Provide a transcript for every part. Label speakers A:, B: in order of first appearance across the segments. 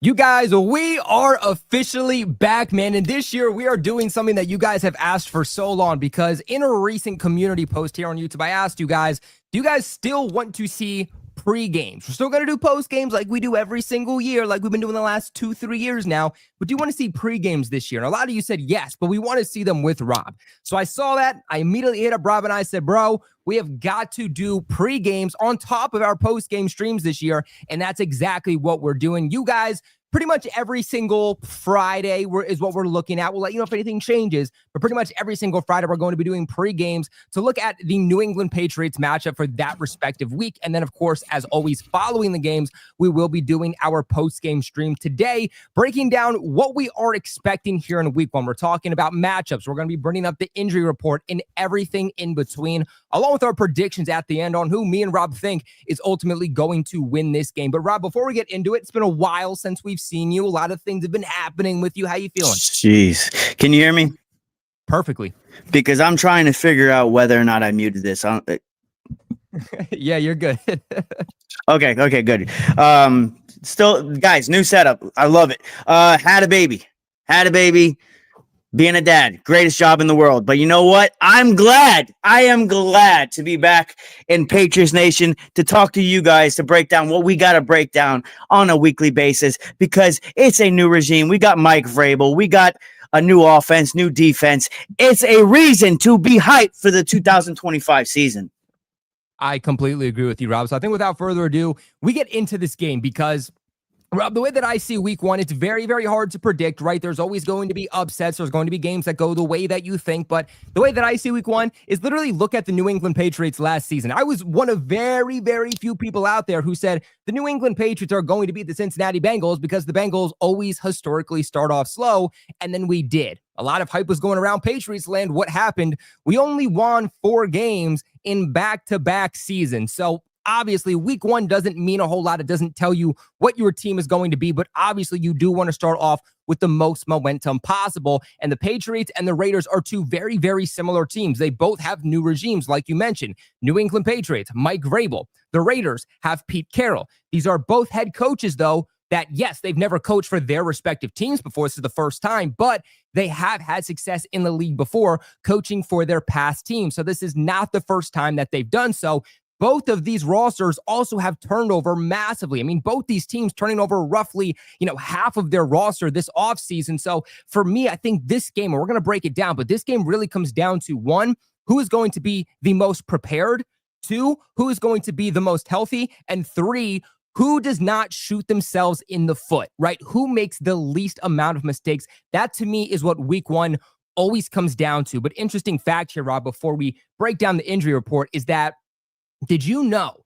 A: You guys, we are officially back, man. And this year we are doing something that you guys have asked for so long, because in a recent community post here on YouTube, I asked you guys, do you guys still want to see pre-games? We're still going to do post-games like we do every single year, like we've been doing the last 2-3 years now. But do you want to see pre-games this year? And a lot of you said yes, but we want to see them with Rob. So I saw that. I immediately hit up Rob and I said, bro, we have got to do pre-games on top of our post-game streams this year. And that's exactly what we're doing. You guys, pretty much every single Friday is what we're looking at. We'll let you know if anything changes, but pretty much every single Friday we're going to be doing pre-games to look at the New England Patriots matchup for that respective week. And then, of course, as always, following the games, we will be doing our post-game stream today, breaking down what we are expecting here in week one. We're talking about matchups. We're going to be bringing up the injury report and everything in between, along with our predictions at the end on who me and Rob think is ultimately going to win this game. But Rob, before we get into it, it's been a while since we've seen you. A lot of things have been happening with you. How you feeling?
B: Jeez. Can you hear me?
A: Perfectly.
B: Because I'm trying to figure out whether or not I muted this.
A: Yeah, you're good.
B: Okay, good. Still, guys, new setup. I love it. Had a baby. Being a dad, greatest job in the world. But you know what? I am glad to be back in Patriots Nation to talk to you guys, to break down what we got to break down on a weekly basis, because it's a new regime. We got Mike Vrabel. We got a new offense, new defense. It's a reason to be hyped for the 2025 season.
A: I completely agree with you, Rob. So I think without further ado, we get into this game because, Rob, the way that I see week one, it's very, very hard to predict, right? There's always going to be upsets. There's going to be games that go the way that you think. But the way that I see week one is literally look at the New England Patriots last season. I was one of very, very few people out there who said the New England Patriots are going to beat the Cincinnati Bengals because the Bengals always historically start off slow. And then we did. A lot of hype was going around Patriots land. What happened? We only won 4 games in back-to-back seasons. So obviously, week one doesn't mean a whole lot. It doesn't tell you what your team is going to be, but obviously you do want to start off with the most momentum possible. And the Patriots and the Raiders are two very, very similar teams. They both have new regimes, like you mentioned. New England Patriots, Mike Vrabel. The Raiders have Pete Carroll. These are both head coaches, though, that, yes, they've never coached for their respective teams before. This is the first time, but they have had success in the league before coaching for their past team. So this is not the first time that they've done so. Both of these rosters also have turned over massively. I mean, both these teams turning over roughly, half of their roster this offseason. So for me, I think this game, and we're going to break it down, but this game really comes down to, 1, who is going to be the most prepared, 2, who is going to be the most healthy, and 3, who does not shoot themselves in the foot, right? Who makes the least amount of mistakes? That, to me, is what week one always comes down to. But interesting fact here, Rob, before we break down the injury report, is that, did you know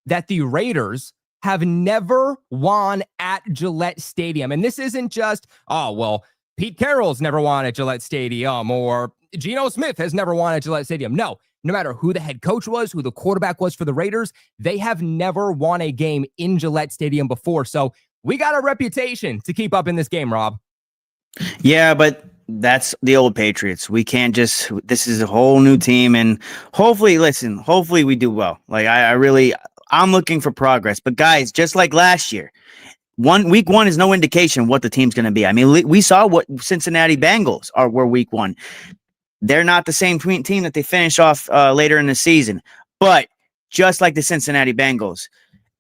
A: that the Raiders have never won at Gillette Stadium? And this isn't just, Pete Carroll's never won at Gillette Stadium, or Geno Smith has never won at Gillette Stadium. No matter who the head coach was, who the quarterback was for the Raiders, they have never won a game in Gillette Stadium before. So we got a reputation to keep up in this game, Rob.
B: Yeah, but that's the old Patriots. We can't just, this is a whole new team, and hopefully we do well. Like I'm looking for progress, but guys, just like last year, week one is no indication what the team's going to be. I mean, we saw what Cincinnati Bengals were week one. They're not the same team that they finished off later in the season, but just like the Cincinnati Bengals,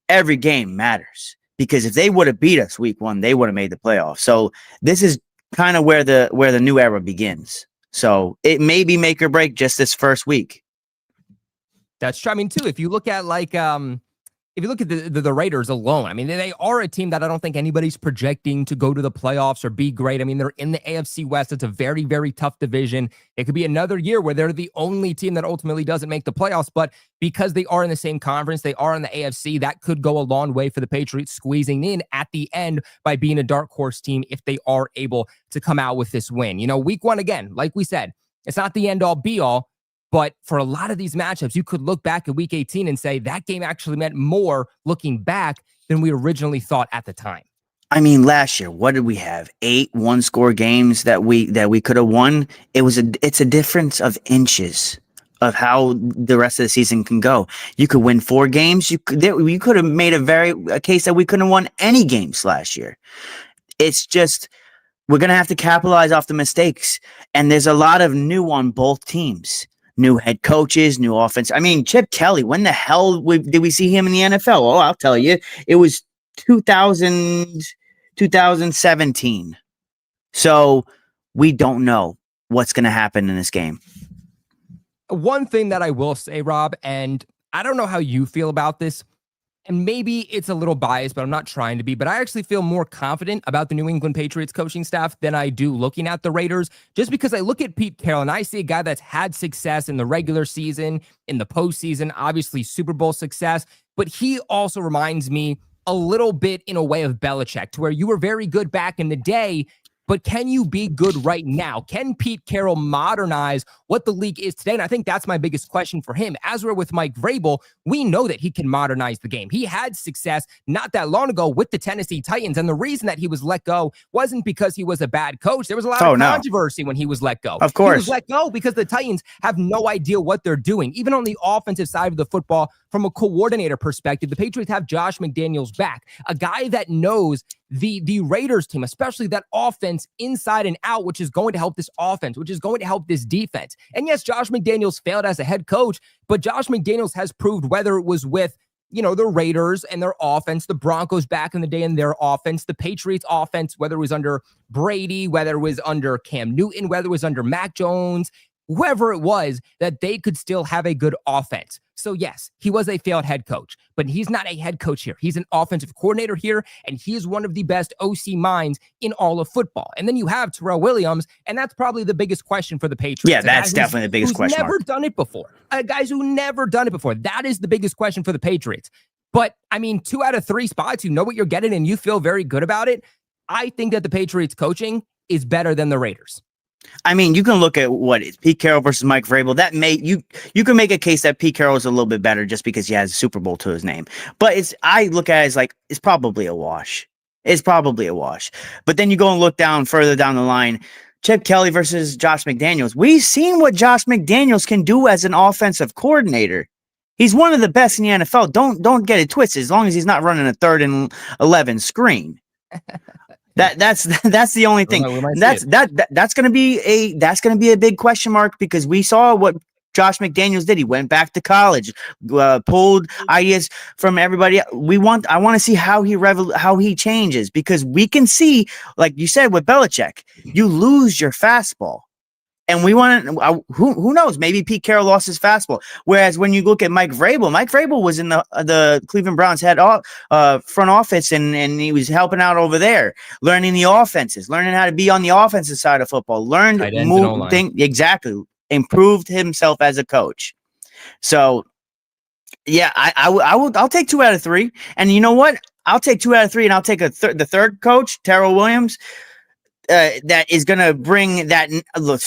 B: every game matters, because if they would have beat us week one, they would have made the playoffs. So this is kind of where the new era begins. So it may be make or break just this first week.
A: That's true. I mean, too, if you look at the Raiders alone, I mean, they are a team that I don't think anybody's projecting to go to the playoffs or be great. I mean, they're in the AFC West. It's a very, very tough division. It could be another year where they're the only team that ultimately doesn't make the playoffs, but because they are in the same conference, they are in the AFC, that could go a long way for the Patriots squeezing in at the end by being a dark horse team if they are able to come out with this win. Week one, again, like we said, it's not the end all be all. But for a lot of these matchups, you could look back at week 18 and say that game actually meant more looking back than we originally thought at the time.
B: I mean, last year, what did we have? 8 one-score games that we could have won. It's a difference of inches. of how the rest of the season can go. You could win 4 games. You could have made a case that we couldn't have won any games last year. It's just we're gonna have to capitalize off the mistakes, and there's a lot of new on both teams. New head coaches, new offense. I mean, Chip Kelly. When the hell did we see him in the NFL? Oh, I'll tell you, it was 2017. So we don't know what's going to happen in this game.
A: One thing that I will say, Rob, and I don't know how you feel about this, and maybe it's a little biased, but I'm not trying to be, but I actually feel more confident about the New England Patriots coaching staff than I do looking at the Raiders, just because I look at Pete Carroll and I see a guy that's had success in the regular season, in the postseason, obviously Super Bowl success, but he also reminds me a little bit in a way of Belichick, to where you were very good back in the day, but can you be good right now? Can Pete Carroll modernize what the league is today? And I think that's my biggest question for him. As we're with Mike Vrabel, we know that he can modernize the game. He had success not that long ago with the Tennessee Titans. And the reason that he was let go wasn't because he was a bad coach. There was a lot of controversy when he was let go.
B: Of course.
A: He was let go because the Titans have no idea what they're doing. Even on the offensive side of the football, from a coordinator perspective, the Patriots have Josh McDaniels back, a guy that knows the Raiders team, especially that offense inside and out, which is going to help this offense, which is going to help this defense. And yes, Josh McDaniels failed as a head coach, but Josh McDaniels has proved, whether it was with, the Raiders and their offense, the Broncos back in the day and their offense, the Patriots offense, whether it was under Brady, whether it was under Cam Newton, whether it was under Mac Jones, whoever it was, that they could still have a good offense. So yes, he was a failed head coach, but he's not a head coach here. He's an offensive coordinator here, and he is one of the best OC minds in all of football. And then you have Terrell Williams, and that's probably the biggest question for the Patriots.
B: Yeah, that's definitely the biggest question.
A: Never done it before. Guys who never done it before. That is the biggest question for the Patriots. But I mean, 2 out of 3 spots, you know what you're getting, and you feel very good about it. I think that the Patriots coaching is better than the Raiders.
B: I mean, you can look at what is Pete Carroll versus Mike Vrabel. That you can make a case that Pete Carroll is a little bit better just because he has a Super Bowl to his name. But I look at it as like it's probably a wash. It's probably a wash. But then you go and look further down the line. Chip Kelly versus Josh McDaniels. We've seen what Josh McDaniels can do as an offensive coordinator. He's one of the best in the NFL. Don't get it twisted. As long as he's not running a 3rd and 11 screen. That's the only thing. That's going to be a big question mark, because we saw what Josh McDaniels did. He went back to college, pulled ideas from everybody. I want to see how he changes, because we can see, like you said with Belichick, you lose your fastball. And we want to, who knows? Maybe Pete Carroll lost his fastball. Whereas when you look at Mike Vrabel was in the Cleveland Browns front office, and he was helping out over there, learning the offenses, learning how to be on the offensive side of football, improved himself as a coach. So, yeah, I'll take 2 out of 3. And you know what? I'll take 2 out of 3, and I'll take the third coach, Terrell Williams. That is going to bring that. Look,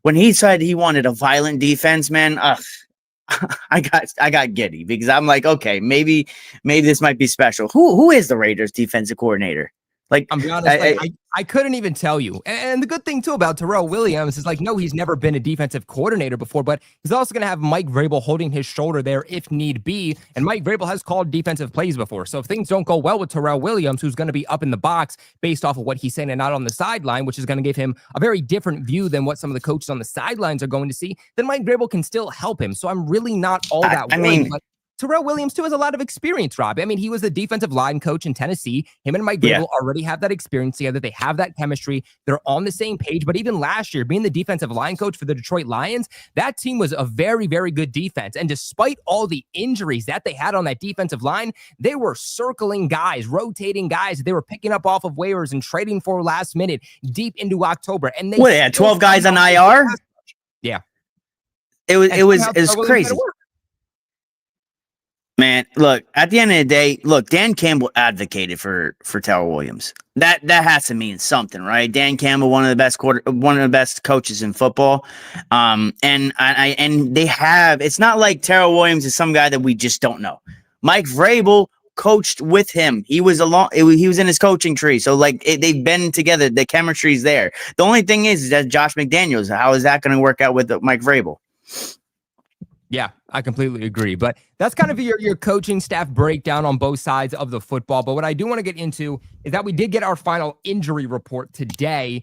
B: when he said he wanted a violent defense, man, I got giddy, because I'm like, okay, maybe this might be special. Who is the Raiders defensive coordinator? Like,
A: I'm be honest, I couldn't even tell you. And the good thing too about Terrell Williams is, like, no, he's never been a defensive coordinator before, but he's also going to have Mike Vrabel holding his shoulder there if need be. And Mike Vrabel has called defensive plays before. So if things don't go well with Terrell Williams, who's going to be up in the box based off of what he's saying and not on the sideline, which is going to give him a very different view than what some of the coaches on the sidelines are going to see, then Mike Vrabel can still help him. So I'm really not all that worried. But Terrell Williams, too, has a lot of experience, Rob. I mean, he was the defensive line coach in Tennessee. Him and Mike Vrabel already have that experience together. They have that chemistry. They're on the same page. But even last year, being the defensive line coach for the Detroit Lions, that team was a very, very good defense. And despite all the injuries that they had on that defensive line, they were circling guys, rotating guys. They were picking up off of waivers and trading for last minute deep into October. And they
B: had 12 guys on IR?
A: Yeah.
B: It was crazy. Man, look, at the end of the day, Dan Campbell advocated for Terrell Williams. That has to mean something, right? Dan Campbell, one of the best coaches in football. And they have, it's not like Terrell Williams is some guy that we just don't know. Mike Vrabel coached with him. He was in his coaching tree. So they've been together. The chemistry's there. The only thing is that Josh McDaniels, how is that going to work out with Mike Vrabel?
A: Yeah, I completely agree. But that's kind of your coaching staff breakdown on both sides of the football. But what I do want to get into is that we did get our final injury report today.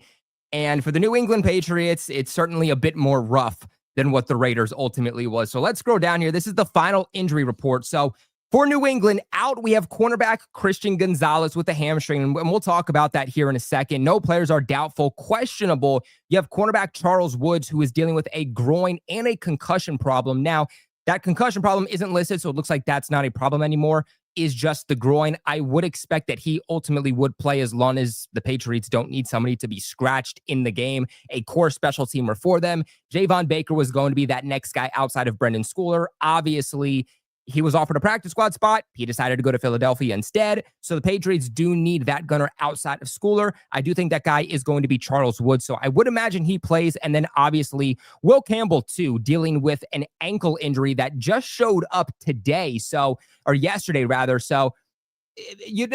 A: And for the New England Patriots, it's certainly a bit more rough than what the Raiders ultimately was. So let's scroll down here. This is the final injury report. So for New England, out, we have cornerback Christian Gonzalez with a hamstring, and we'll talk about that here in a second. No players are doubtful. Questionable, you have cornerback Charles Woods, who is dealing with a groin and a concussion problem. Now, that concussion problem isn't listed, so it looks like that's not a problem anymore, is just the groin. I would expect that he ultimately would play as long as the Patriots don't need somebody to be scratched in the game. A core special teamer for them. Javon Baker was going to be that next guy outside of Brendan Schooler. Obviously, he was offered a practice squad spot. He decided to go to Philadelphia instead. So the Patriots do need that gunner outside of Schooler. I do think that guy is going to be Charles Woods. So I would imagine he plays. And then obviously Will Campbell too, dealing with an ankle injury that just showed up today. Or yesterday rather. So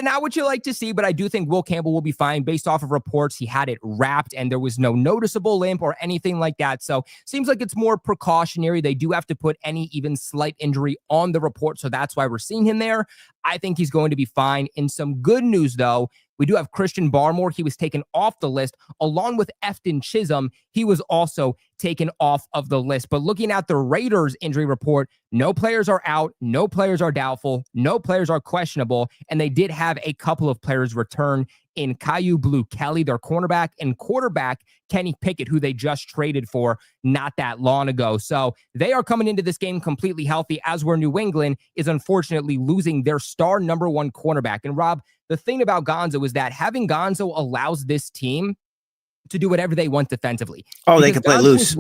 A: not what you like to see, but I do think Will Campbell will be fine based off of reports. He had it wrapped and there was no noticeable limp or anything like that. So seems like it's more precautionary. They do have to put any even slight injury on the report. So that's why we're seeing him there. I think he's going to be fine. In some good news, though, we do have Christian Barmore. He was taken off the list along with Efton Chisholm. He was also taken off of the list. But looking at the Raiders injury report, no players are out, no players are doubtful, no players are questionable. And they did have a couple of players return in Caillou Blue Kelly, their cornerback, and quarterback Kenny Pickett, who they just traded for not that long ago. So they are coming into this game completely healthy, as where New England is unfortunately losing their star number one cornerback. And Rob, the thing about Gonzo is that having Gonzo allows this team to do whatever they want defensively.
B: Oh, they can play loose.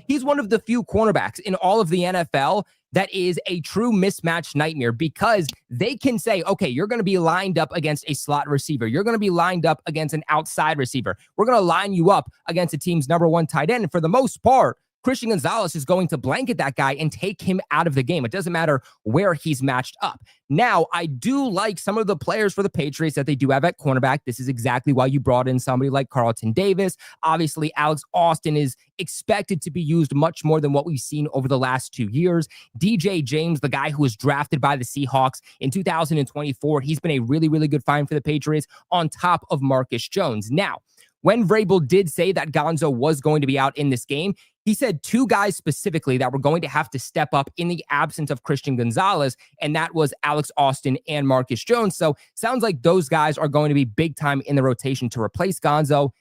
A: He's one of the few cornerbacks in all of the NFL that is a true mismatch nightmare, because they can say, okay, you're going to be lined up against a slot receiver. You're going to be lined up against an outside receiver. We're going to line you up against a team's number one tight end. And for the most part, Christian Gonzalez is going to blanket that guy and take him out of the game. It doesn't matter where he's matched up. Now, I do like some of the players for the Patriots that they do have at cornerback. This is exactly why you brought in somebody like Carlton Davis. Obviously, Alex Austin is expected to be used much more than what we've seen over the last 2 years. DJ James, the guy who was drafted by the Seahawks in 2024, he's been a really, really good find for the Patriots on top of Marcus Jones. Now, when Vrabel did say that Gonzo was going to be out in this game, he said two guys specifically that were going to have to step up in the absence of Christian Gonzalez, and that was Alex Austin and Marcus Jones. So sounds like those guys are going to be big time in the rotation to replace Gonzo.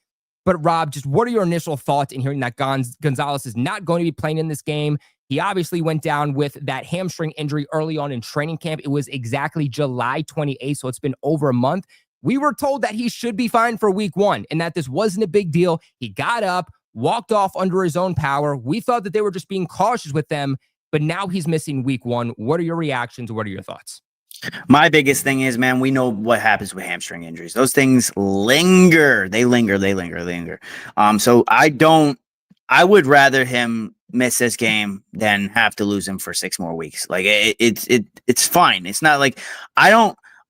A: But Rob, just what are your initial thoughts in hearing that Gonzalez is not going to be playing in this game? He obviously went down with that hamstring injury early on in training camp. It was exactly July 28th, so it's been over a month. We were told that he should be fine for week one and that this wasn't a big deal. He got up, walked off under his own power. We thought that they were just being cautious with them, but now he's missing week one. What are your reactions? What are your thoughts?
B: My biggest thing is, man, we know what happens with hamstring injuries. Those things linger. They linger. So I would rather him miss this game than have to lose him for 6 more weeks. Like it's fine. It's not like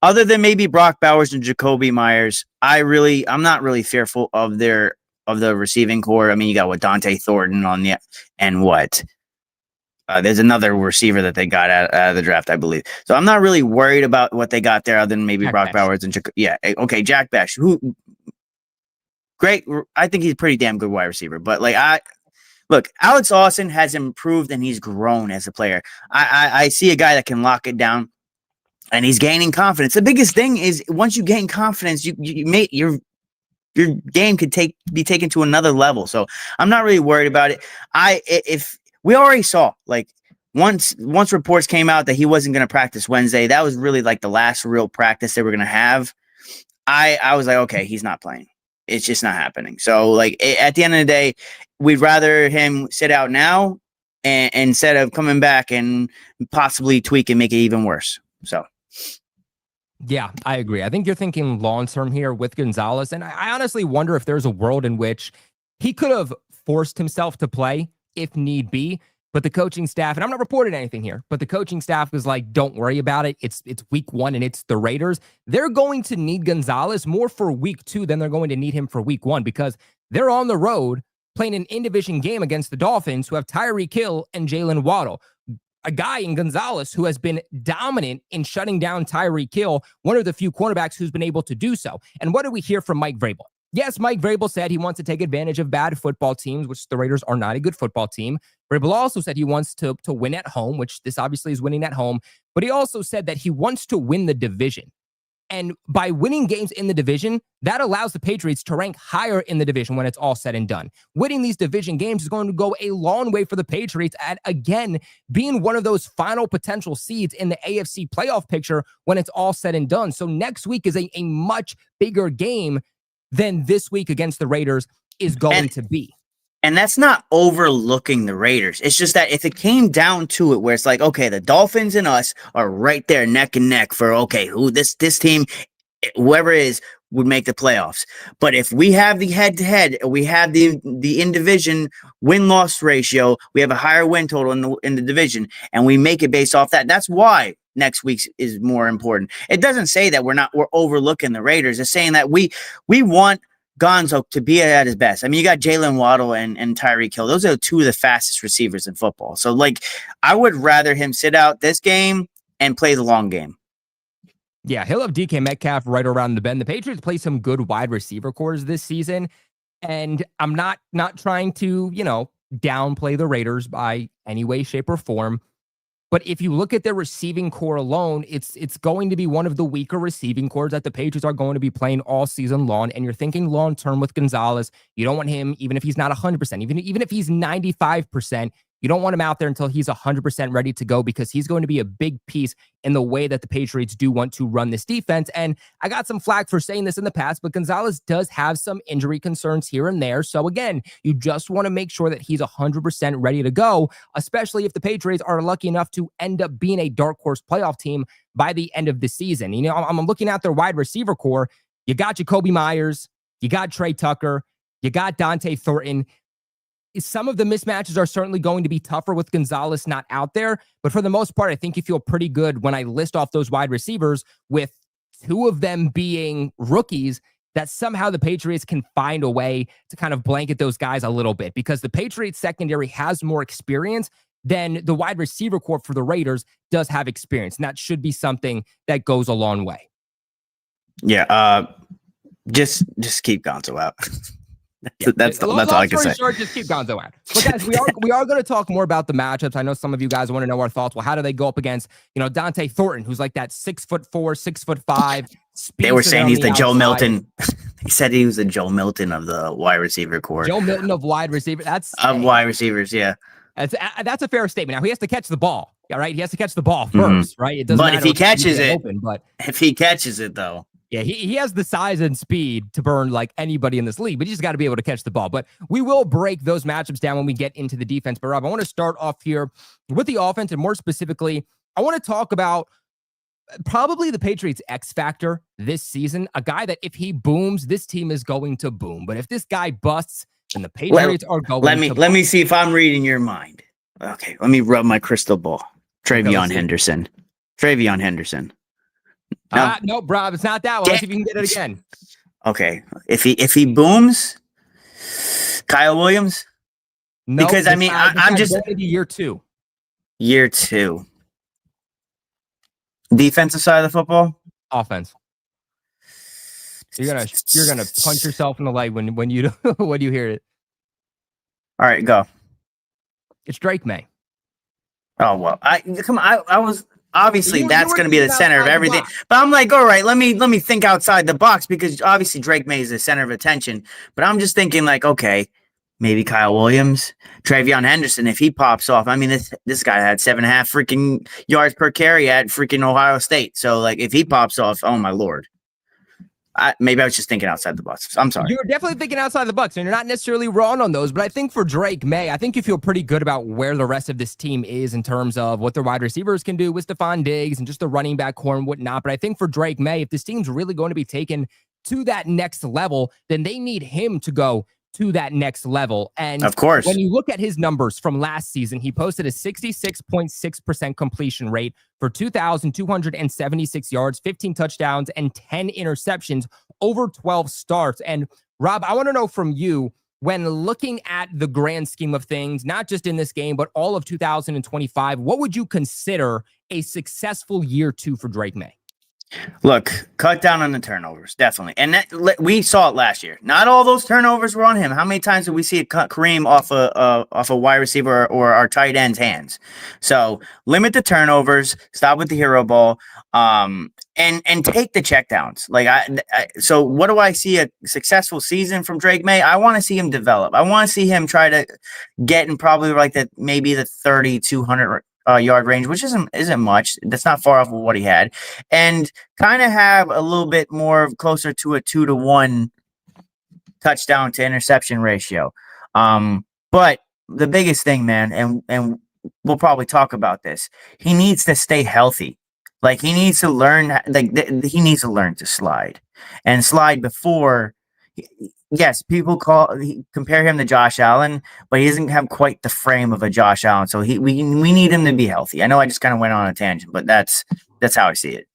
B: other than maybe Brock Bowers and Jacoby Myers, I'm not really fearful of the receiving core. I mean, you got Dante Thornton on the and what? There's another receiver that they got out of the draft, I believe. So I'm not really worried about what they got there, other than maybe Brock Bowers and Jack Bash, who great. I think he's a pretty damn good wide receiver. But look, Alex Austin has improved and he's grown as a player. I see a guy that can lock it down, and he's gaining confidence. The biggest thing is once you gain confidence, your game could be taken to another level. So I'm not really worried about it. If we already saw, once reports came out that he wasn't going to practice Wednesday, that was really the last real practice they were going to have. I was like, okay, he's not playing. It's just not happening. So at the end of the day, we'd rather him sit out now and instead of coming back and possibly tweak and make it even worse. So.
A: Yeah, I agree. I think you're thinking long-term here with Gonzalez. And I honestly wonder if there's a world in which he could have forced himself to play if need be. But the coaching staff, and I'm not reporting anything here, but the coaching staff was like, don't worry about it. It's week one and it's the Raiders. They're going to need Gonzalez more for week 2 than they're going to need him for week 1, because they're on the road playing an in-division game against the Dolphins, who have Tyreek Hill and Jalen Waddle. a guy in Gonzalez who has been dominant in shutting down Tyreek Hill, one of the few cornerbacks who's been able to do so. And what did we hear from Mike Vrabel? Yes, Mike Vrabel said he wants to take advantage of bad football teams, which the Raiders are not a good football team. Vrabel also said he wants to win at home, which this obviously is winning at home. But he also said that he wants to win the division. And by winning games in the division, that allows the Patriots to rank higher in the division when it's all said and done. Winning these division games is going to go a long way for the Patriots at, again, being one of those final potential seeds in the AFC playoff picture when it's all said and done. So next week is a much bigger game than this week against the Raiders is going to be.
B: And that's not overlooking the Raiders. It's just that if it came down to it, where it's like, okay, the Dolphins and us are right there neck and neck for, okay, who this team, whoever it is, would make the playoffs. But if we have the head-to-head, we have the in-division win-loss ratio, we have a higher win total in the division, and we make it based off that. That's why next week's is more important. It doesn't say that we're overlooking the Raiders. It's saying that we want Gonzo to be at his best. I mean, you got Jalen Waddle and Tyreek Hill. Those are two of the fastest receivers in football. So, like, I would rather him sit out this game and play the long game.
A: Yeah, he'll have DK Metcalf right around the bend. The Patriots play some good wide receiver cores this season, and I'm not trying to, downplay the Raiders by any way, shape, or form. But if you look at their receiving core alone, it's going to be one of the weaker receiving cores that the Patriots are going to be playing all season long. And you're thinking long term with Gonzalez. You don't want him, even if he's not 100%, even if he's 95%, you don't want him out there until he's 100% ready to go, because he's going to be a big piece in the way that the Patriots do want to run this defense. And I got some flack for saying this in the past, but Gonzalez does have some injury concerns here and there. So again, you just want to make sure that he's 100% ready to go, especially if the Patriots are lucky enough to end up being a dark horse playoff team by the end of the season. I'm looking at their wide receiver core. You got Jacoby Myers, you got Trey Tucker, you got Dante Thornton. Some of the mismatches are certainly going to be tougher with Gonzalez not out there, but for the most part, I think you feel pretty good when I list off those wide receivers, with two of them being rookies, that somehow the Patriots can find a way to kind of blanket those guys a little bit, because the Patriots secondary has more experience than the wide receiver corps for the Raiders does have experience. And that should be something that goes a long way.
B: Yeah. Just keep Gonzo out. That's all I can say.
A: Short, just keep Gonzo out. But guys, we are going to talk more about the matchups. I know some of you guys want to know our thoughts. Well, how do they go up against, Dante Thornton, who's like that 6'4", 6'5"?
B: They were saying he's the Joe Milton. He said he was the Joe Milton of the wide receiver core.
A: Joe Milton of wide receiver. That's
B: of wide receivers. Yeah,
A: that's a fair statement. Now he has to catch the ball. All right, he has to catch the ball first, right? It doesn't.
B: But if he catches it,
A: but
B: if he catches it though.
A: Yeah, he has the size and speed to burn like anybody in this league, but you just got to be able to catch the ball. But we will break those matchups down when we get into the defense. But Rob, I want to start off here with the offense, and more specifically, I want to talk about probably the Patriots' X factor this season, a guy that if he booms, this team is going to boom. But if this guy busts, then the Patriots are going to
B: let me see if I'm reading your mind. Okay, let me rub my crystal ball. TreVeyon Henderson. TreVeyon Henderson.
A: No, Rob, it's not that one. Let's see if you can get it again.
B: Okay. If he booms, Kyle Williams?
A: No,
B: because I'm just
A: year two.
B: Year two. Defensive side of the football?
A: Offense. You're gonna punch yourself in the leg when you when you hear it.
B: All right, go.
A: It's Drake Maye.
B: Oh well. I was obviously that's going to be the center of everything. But I'm like, all right, let me think outside the box, because obviously Drake Maye is the center of attention. But I'm just thinking like, okay, maybe Kyle Williams, TreVeyon Henderson, if he pops off. I mean, this guy had 7.5 freaking yards per carry at freaking Ohio State. So like, if he pops off, oh my Lord. Maybe I was just thinking outside the box. I'm sorry.
A: You were definitely thinking outside the box, and you're not necessarily wrong on those. But I think for Drake Maye, I think you feel pretty good about where the rest of this team is in terms of what their wide receivers can do with Stefan Diggs and just the running back core and whatnot. But I think for Drake Maye, if this team's really going to be taken to that next level, then they need him to go to that next level. And
B: of course,
A: when you look at his numbers from last season, he posted a 66.6% completion rate for 2,276 yards, 15 touchdowns, and 10 interceptions over 12 starts. And Rob, I want to know from you, when looking at the grand scheme of things, not just in this game, but all of 2025, what would you consider a successful year 2 for Drake Maye?
B: Look, cut down on the turnovers, definitely. And we saw it last year. Not all those turnovers were on him. How many times did we see it cut Kareem off a wide receiver or our tight end's hands? So limit the turnovers, stop with the hero ball, and take the checkdowns. So what do I see a successful season from Drake Maye? I want to see him develop. I want to see him try to get in probably maybe the 3,200 yard range, which isn't much. That's not far off of what he had, and kind of have a little bit more closer to a 2-to-1 touchdown to interception ratio. But the biggest thing, man, and we'll probably talk about this. He needs to stay healthy. He needs to learn. He needs to learn to slide and slide before. Yes, people compare him to Josh Allen, but he doesn't have quite the frame of a Josh Allen. So we need him to be healthy. I know I just kind of went on a tangent, but that's how I see it.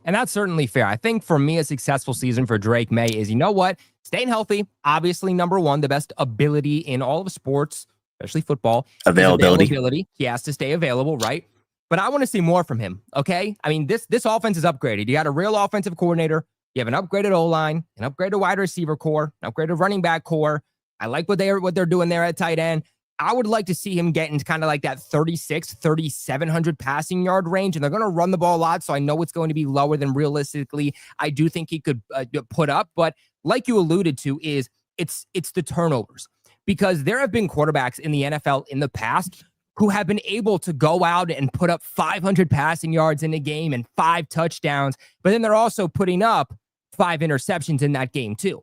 A: And that's certainly fair. I think for me, a successful season for Drake Maye is, you know what? Staying healthy, obviously, number one, the best ability in all of sports, especially football. Availability. He has to stay available, right? But I want to see more from him, okay? I mean, this offense is upgraded. You got a real offensive coordinator. You have an upgraded O-line, an upgraded wide receiver core, an upgraded running back core. I like what they're doing there at tight end. I would like to see him get into kind of like that 3,700 passing yard range, and they're going to run the ball a lot, so I know it's going to be lower than realistically I do think he could put up. But like you alluded to, it's the turnovers, because there have been quarterbacks in the NFL in the past who have been able to go out and put up 500 passing yards in a game and 5 touchdowns, but then they're also putting up 5 interceptions in that game too.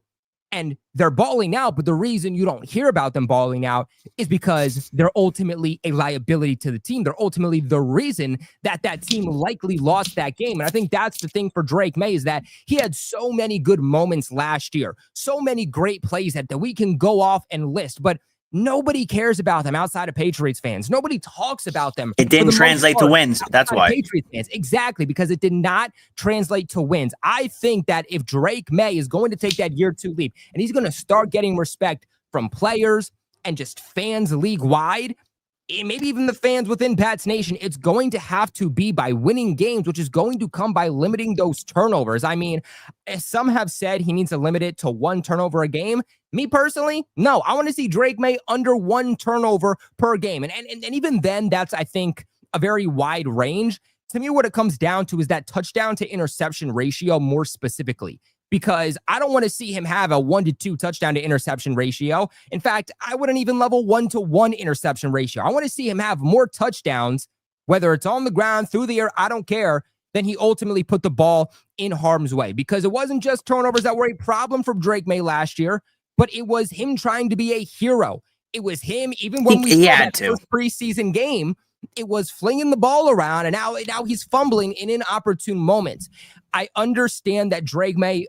A: And they're balling out, but the reason you don't hear about them balling out is because they're ultimately a liability to the team. They're ultimately the reason that team likely lost that game. And I think that's the thing for Drake Maye, is that he had so many good moments last year, so many great plays that we can go off and list, but nobody cares about them outside of Patriots fans. Nobody talks about them.
B: It didn't translate to wins. That's why.
A: Patriots fans. Exactly, because it did not translate to wins. I think that if Drake Maye is going to take that year 2 leap and he's going to start getting respect from players and just fans league-wide, maybe even the fans within Pats Nation, it's going to have to be by winning games, which is going to come by limiting those turnovers. I mean, some have said he needs to limit it to 1 turnover a game. Me personally, no. I want to see Drake Maye under 1 turnover per game. And even then, that's, I think, a very wide range. To me, what it comes down to is that touchdown to interception ratio more specifically, because I don't want to see him have a 1-to-2 touchdown to interception ratio. In fact, I wouldn't even level 1-to-1 interception ratio. I want to see him have more touchdowns, whether it's on the ground, through the air, I don't care, than he ultimately put the ball in harm's way. Because it wasn't just turnovers that were a problem for Drake Maye last year, but it was him trying to be a hero. It was him, even when we saw that first preseason game, it was flinging the ball around, and now he's fumbling in inopportune moments. I understand that Drake Maye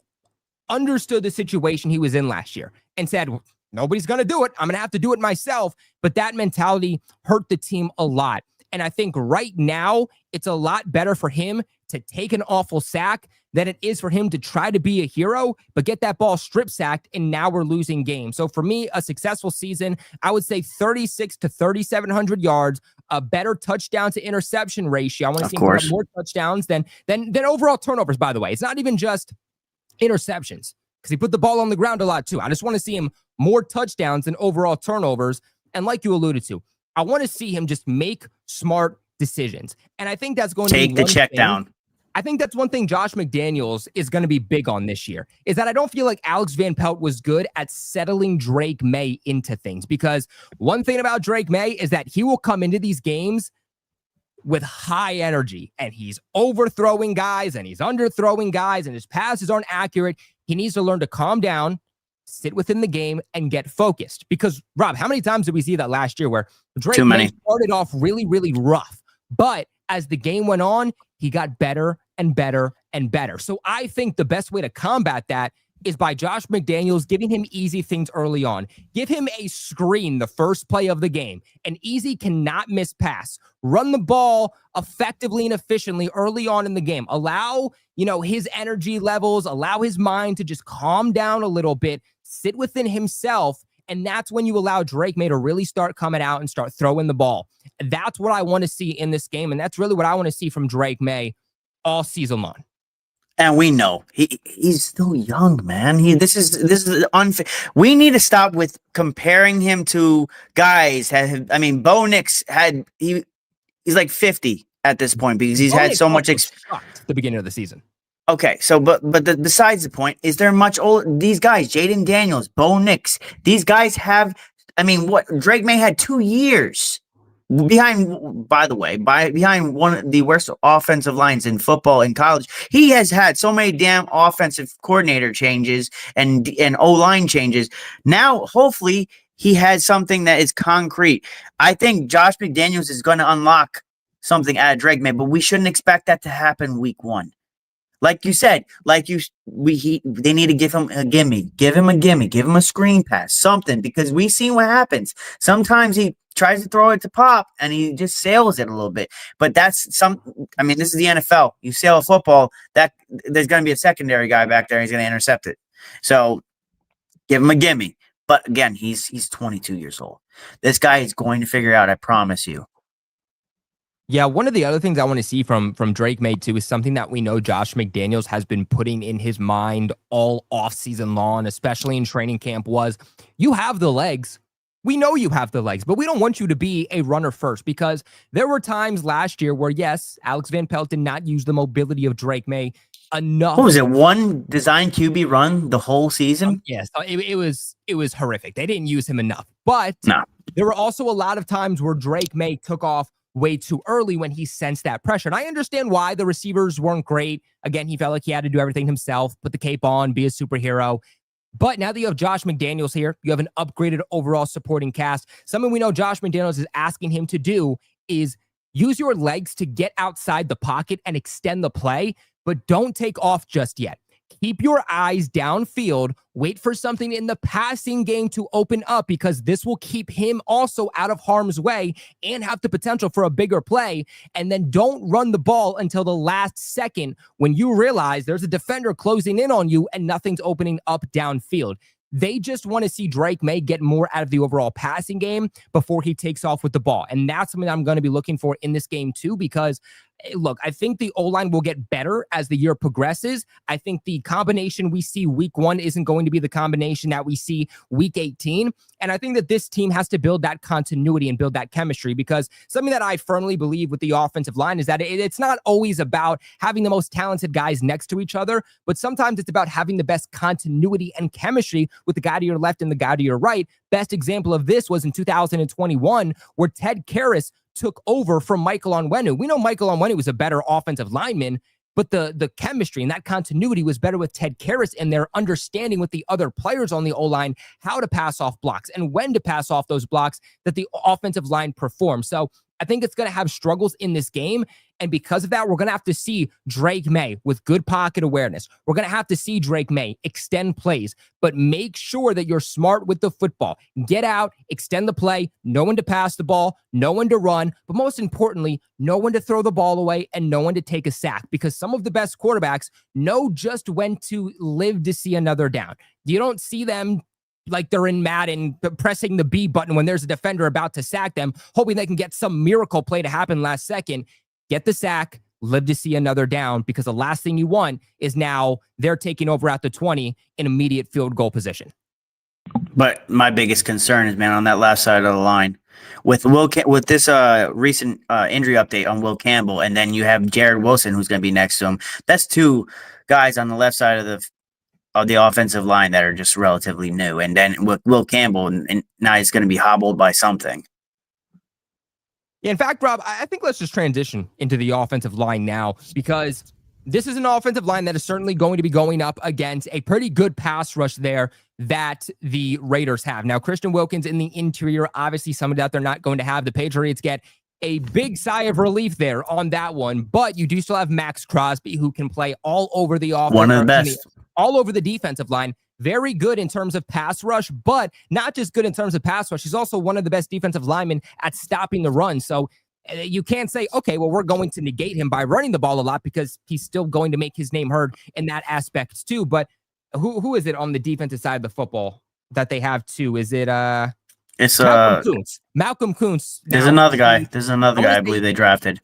A: understood the situation he was in last year and said, nobody's going to do it. I'm going to have to do it myself. But that mentality hurt the team a lot. And I think right now it's a lot better for him to take an awful sack than it is for him to try to be a hero, but get that ball strip sacked, and now we're losing games. So for me, a successful season, I would say 3,600 to 3,700 yards, a better touchdown to interception ratio. I want to see him have more touchdowns than overall turnovers, by the way. It's not even just interceptions, because he put the ball on the ground a lot too. I just want to see him more touchdowns than overall turnovers. And like you alluded to, I want to see him just make smart decisions. And I think that's going to
B: take the check down.
A: I think that's one thing Josh McDaniels is going to be big on this year, is that I don't feel like Alex Van Pelt was good at settling Drake Maye into things. Because one thing about Drake Maye is that he will come into these games with high energy, and he's overthrowing guys and he's underthrowing guys, and his passes aren't accurate. He needs to learn to calm down, sit within the game, and get focused. Because, Rob, how many times did we see that last year where Drake Maye started off really, really rough, but as the game went on, he got better and better and better. So I think the best way to combat that is by Josh McDaniels giving him easy things early on. Give him a screen the first play of the game, an easy cannot miss pass. Run the ball effectively and efficiently early on in the game. Allow, his energy levels, allow his mind to just calm down a little bit, sit within himself, and that's when you allow Drake Maye to really start coming out and start throwing the ball. That's what I want to see in this game, and that's really what I want to see from Drake Maye all season long.
B: And we know he's still young, man. This is unfair. We need to stop with comparing him to guys. Bo Nix he's like 50 at this point because he's had so much
A: at the beginning of the season.
B: Okay, so besides the point, is there much old these guys, Jaden Daniels, Bo Nix, these guys have what Drake Maye had 2 years behind one of the worst offensive lines in football in college. He has had so many damn offensive coordinator changes and O-line changes. Now, hopefully, he has something that is concrete. I think Josh McDaniels is going to unlock something out of Drake Maye, but we shouldn't expect that to happen week 1. Like you said, they need to give him a gimme, give him a screen pass, something, because we've seen what happens. Sometimes he tries to throw it to Pop and he just sails it a little bit. But this is the NFL. You sail a football, that there's going to be a secondary guy back there. He's going to intercept it. So give him a gimme. But again, he's 22 years old. This guy is going to figure out, I promise you.
A: Yeah, one of the other things I want to see from Drake Maye too is something that we know Josh McDaniels has been putting in his mind all offseason long, especially in training camp, was you have the legs. We know you have the legs, but we don't want you to be a runner first, because there were times last year where, yes, Alex Van Pelt did not use the mobility of Drake Maye enough.
B: What was it? One design QB run the whole season?
A: Yes, it was horrific. They didn't use him enough, but
B: no.
A: There were also a lot of times where Drake Maye took off way too early when he sensed that pressure. And I understand why the receivers weren't great. Again, he felt like he had to do everything himself, put the cape on, be a superhero. But now that you have Josh McDaniels here, you have an upgraded overall supporting cast. Something we know Josh McDaniels is asking him to do is use your legs to get outside the pocket and extend the play, but don't take off just yet. Keep your eyes downfield. Wait for something in the passing game to open up, because this will keep him also out of harm's way and have the potential for a bigger play. And then don't run the ball until the last second when you realize there's a defender closing in on you and nothing's opening up downfield. They just want to see Drake Maye get more out of the overall passing game before he takes off with the ball. And that's something I'm going to be looking for in this game too, because look, I think the O-line will get better as the year progresses. I think the combination we see week 1 isn't going to be the combination that we see week 18. And I think that this team has to build that continuity and build that chemistry, because something that I firmly believe with the offensive line is that it's not always about having the most talented guys next to each other, but sometimes it's about having the best continuity and chemistry with the guy to your left and the guy to your right. Best example of this was in 2021, where Ted Karras took over from Michael Onwenu. We know Michael Onwenu was a better offensive lineman, but the chemistry and that continuity was better with Ted Karras and their understanding with the other players on the O-line, how to pass off blocks and when to pass off those blocks that the offensive line performs. So I think it's going to have struggles in this game. And because of that, we're going to have to see Drake Maye with good pocket awareness. We're going to have to see Drake Maye extend plays, but make sure that you're smart with the football. Get out, extend the play, know when to pass the ball, know when to run, but most importantly, know when to throw the ball away and know when to take a sack, because some of the best quarterbacks know just when to live to see another down. You don't see them like they're in Madden pressing the B button when there's a defender about to sack them, hoping they can get some miracle play to happen last second. Get the sack, live to see another down, because the last thing you want is now they're taking over at the 20 in immediate field goal position.
B: But my biggest concern is, man, on that left side of the line with this recent injury update on Will Campbell, and then you have Jared Wilson who's going to be next to him. That's 2 guys on the left side of the offensive line that are just relatively new. And then with Will Campbell, and now he's going to be hobbled by something.
A: Yeah, in fact, Rob, I think let's just transition into the offensive line now, because this is an offensive line that is certainly going to be going up against a pretty good pass rush there that the Raiders have. Now, Christian Wilkins in the interior, obviously someone that they're not going to have. The Patriots get a big sigh of relief there on that one, but you do still have Max Crosby, who can play all over the offense.
B: One of the best.
A: all over the defensive line. Very good in terms of pass rush, but not just good in terms of pass rush. He's also one of the best defensive linemen at stopping the run. So you can't say, okay, well, we're going to negate him by running the ball a lot, because he's still going to make his name heard in that aspect too. But who is it on the defensive side of the football that they have too? Is it
B: it's
A: Malcolm Kuntz? Malcolm Kuntz.
B: There's another guy. I believe they drafted.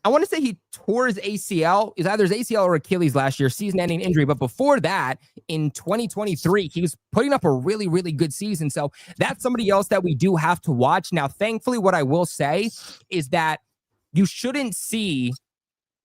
A: I want to say he tore his ACL. Is either his ACL or Achilles last year, season-ending injury. But before that, in 2023, he was putting up a really, really good season. So that's somebody else that we do have to watch. Now, thankfully, what I will say is that you shouldn't see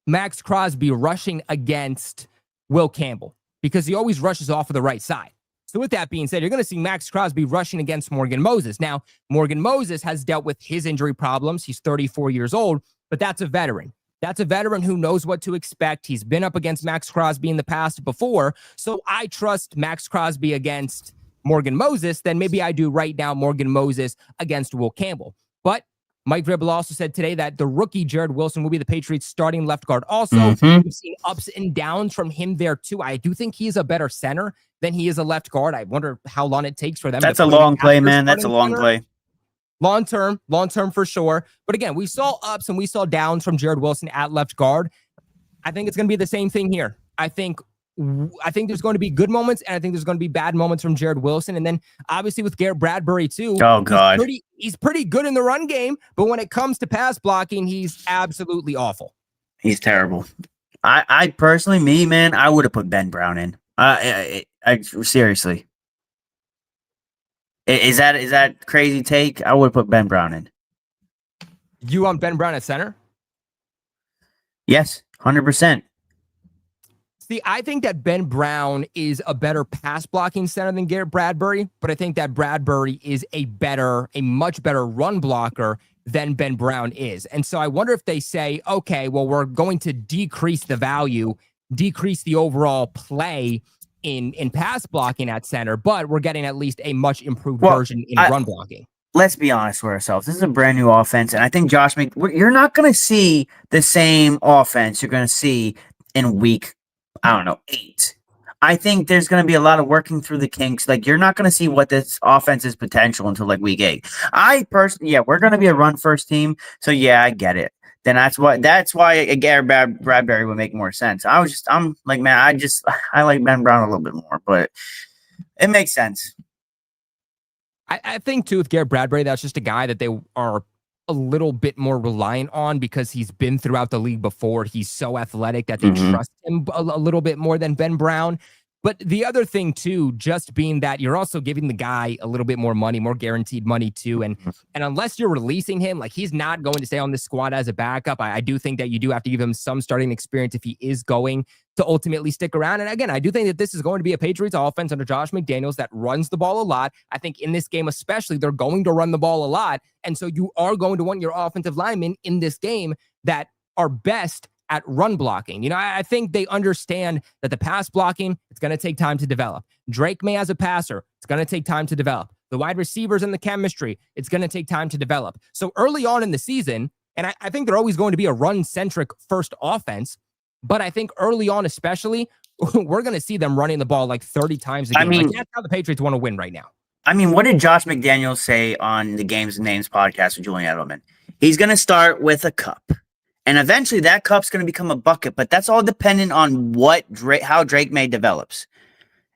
A: Max Crosby rushing against Will Campbell, because he always rushes off of the right side. So with that being said, you're going to see Max Crosby rushing against Morgan Moses. Now, Morgan Moses has dealt with his injury problems. He's 34 years old, but that's a veteran. That's a veteran who knows what to expect. He's been up against Max Crosby in the past before. So I trust Max Crosby against Morgan Moses than maybe I do right now Morgan Moses against Will Campbell. But Mike Vrabel also said today that the rookie Jared Wilson will be the Patriots' starting left guard. Also, we've seen ups and downs from him there too. I do think he's a better center than he is a left guard. I wonder how long it takes for them.
B: That's a long play, man. That's a long play.
A: Long term for sure. But again, we saw ups and we saw downs from Jared Wilson at left guard. I think it's going to be the same thing here. I think there's going to be good moments, and I think there's going to be bad moments from Jared Wilson. And then obviously with Garrett Bradbury too.
B: Oh God.
A: He's pretty good in the run game, but when it comes to pass blocking, he's absolutely awful.
B: He's terrible. I personally, man, I would have put Ben Brown in. I seriously. Is that crazy take? I would put Ben Brown in.
A: You want Ben Brown at center?
B: Yes, 100%.
A: See, I think that Ben Brown is a better pass blocking center than Garrett Bradbury, but I think that Bradbury is a much better run blocker than Ben Brown is. And so I wonder if they say, okay, well, we're going to decrease the value, decrease the overall play in pass blocking at center, but we're getting at least a much improved version in run blocking.
B: Let's be honest with ourselves. This is a brand new offense, and I think you're not going to see the same offense you're going to see in week, 8. I think there's going to be a lot of working through the kinks. Like, you're not going to see what this offense's potential until like week 8. We're going to be a run first team. So yeah, I get it. Then that's why a Garrett Bradbury would make more sense. I'm like, man, I like Ben Brown a little bit more, but it makes sense.
A: I think too with Garrett Bradbury, that's just a guy that they are a little bit more reliant on because he's been throughout the league before. He's so athletic that they trust him a little bit more than Ben Brown. But the other thing too, just being that you're also giving the guy a little bit more money, more guaranteed money too. And unless you're releasing him, like, he's not going to stay on this squad as a backup. I do think that you do have to give him some starting experience if he is going to ultimately stick around. And again, I do think that this is going to be a Patriots offense under Josh McDaniels that runs the ball a lot. I think in this game especially, they're going to run the ball a lot. And so you are going to want your offensive linemen in this game that are best at run blocking. I think they understand that the pass blocking, it's going to take time to develop. Drake Maye as a passer, it's going to take time to develop. The wide receivers and the chemistry, it's going to take time to develop. So early on in the season, and I think they're always going to be a run-centric first offense, but I think early on especially, we're going to see them running the ball like 30 times a game. That's how the Patriots want to win right now.
B: What did Josh McDaniels say on the Games and Names podcast with Julian Edelman? He's going to start with a cup. And eventually that cup's going to become a bucket, but that's all dependent on how Drake Maye develops.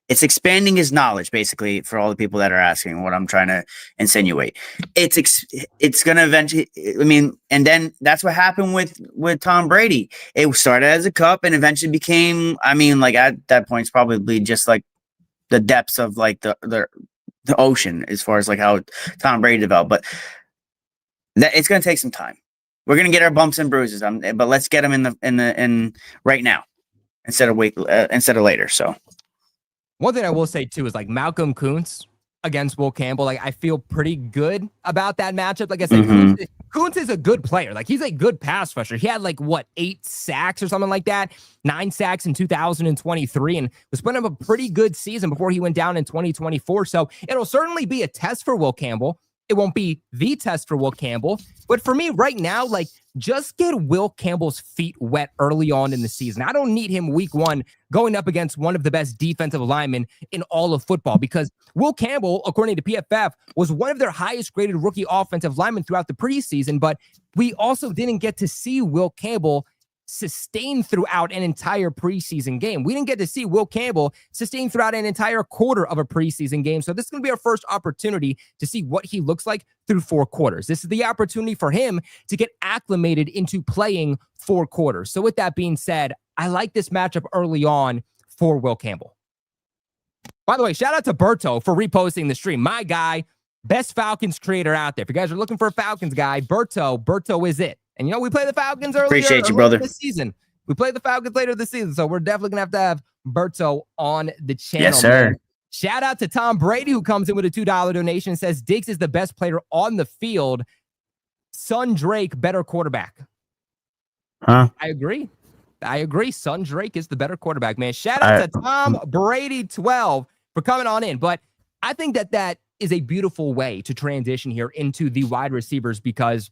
B: It's expanding his knowledge, basically, for all the people that are asking what I'm trying to insinuate. It's going to eventually, and then that's what happened with Tom Brady. It started as a cup and eventually became, at that point, it's probably just like the depths of like the ocean as far as like how Tom Brady developed. But it's going to take some time. We're gonna get our bumps and bruises, but let's get them in right now instead of later. So,
A: one thing I will say too is like Malcolm Kuntz against Will Campbell. Like, I feel pretty good about that matchup. Like I said, Kuntz is a good player. Like, he's a good pass rusher. He had 8 sacks or something like that, 9 sacks in 2023, and was putting up a pretty good season before he went down in 2024. So it'll certainly be a test for Will Campbell. It won't be the test for Will Campbell. But for me right now, like, just get Will Campbell's feet wet early on in the season. I don't need him week 1 going up against one of the best defensive linemen in all of football, because Will Campbell, according to PFF, was one of their highest graded rookie offensive linemen throughout the preseason. But we also didn't get to see Will Campbell sustain throughout an entire preseason game. We didn't get to see Will Campbell sustain throughout an entire quarter of a preseason game. So this is going to be our first opportunity to see what he looks like through 4 quarters. This is the opportunity for him to get acclimated into playing 4 quarters. So with that being said, I like this matchup early on for Will Campbell. By the way, shout out to Berto for reposting the stream. My guy, best Falcons creator out there. If you guys are looking for a Falcons guy, Berto is it. And, we play the Falcons
B: Appreciate you, brother.
A: This season. We play the Falcons later this season, so we're definitely going to have Berto on the channel.
B: Yes, sir.
A: Man. Shout out to Tom Brady, who comes in with a $2 donation and says Diggs is the best player on the field. Son Drake, better quarterback.
B: Huh?
A: I agree. Son Drake is the better quarterback, man. Shout out to Tom Brady 12 for coming on in. But I think that is a beautiful way to transition here into the wide receivers, because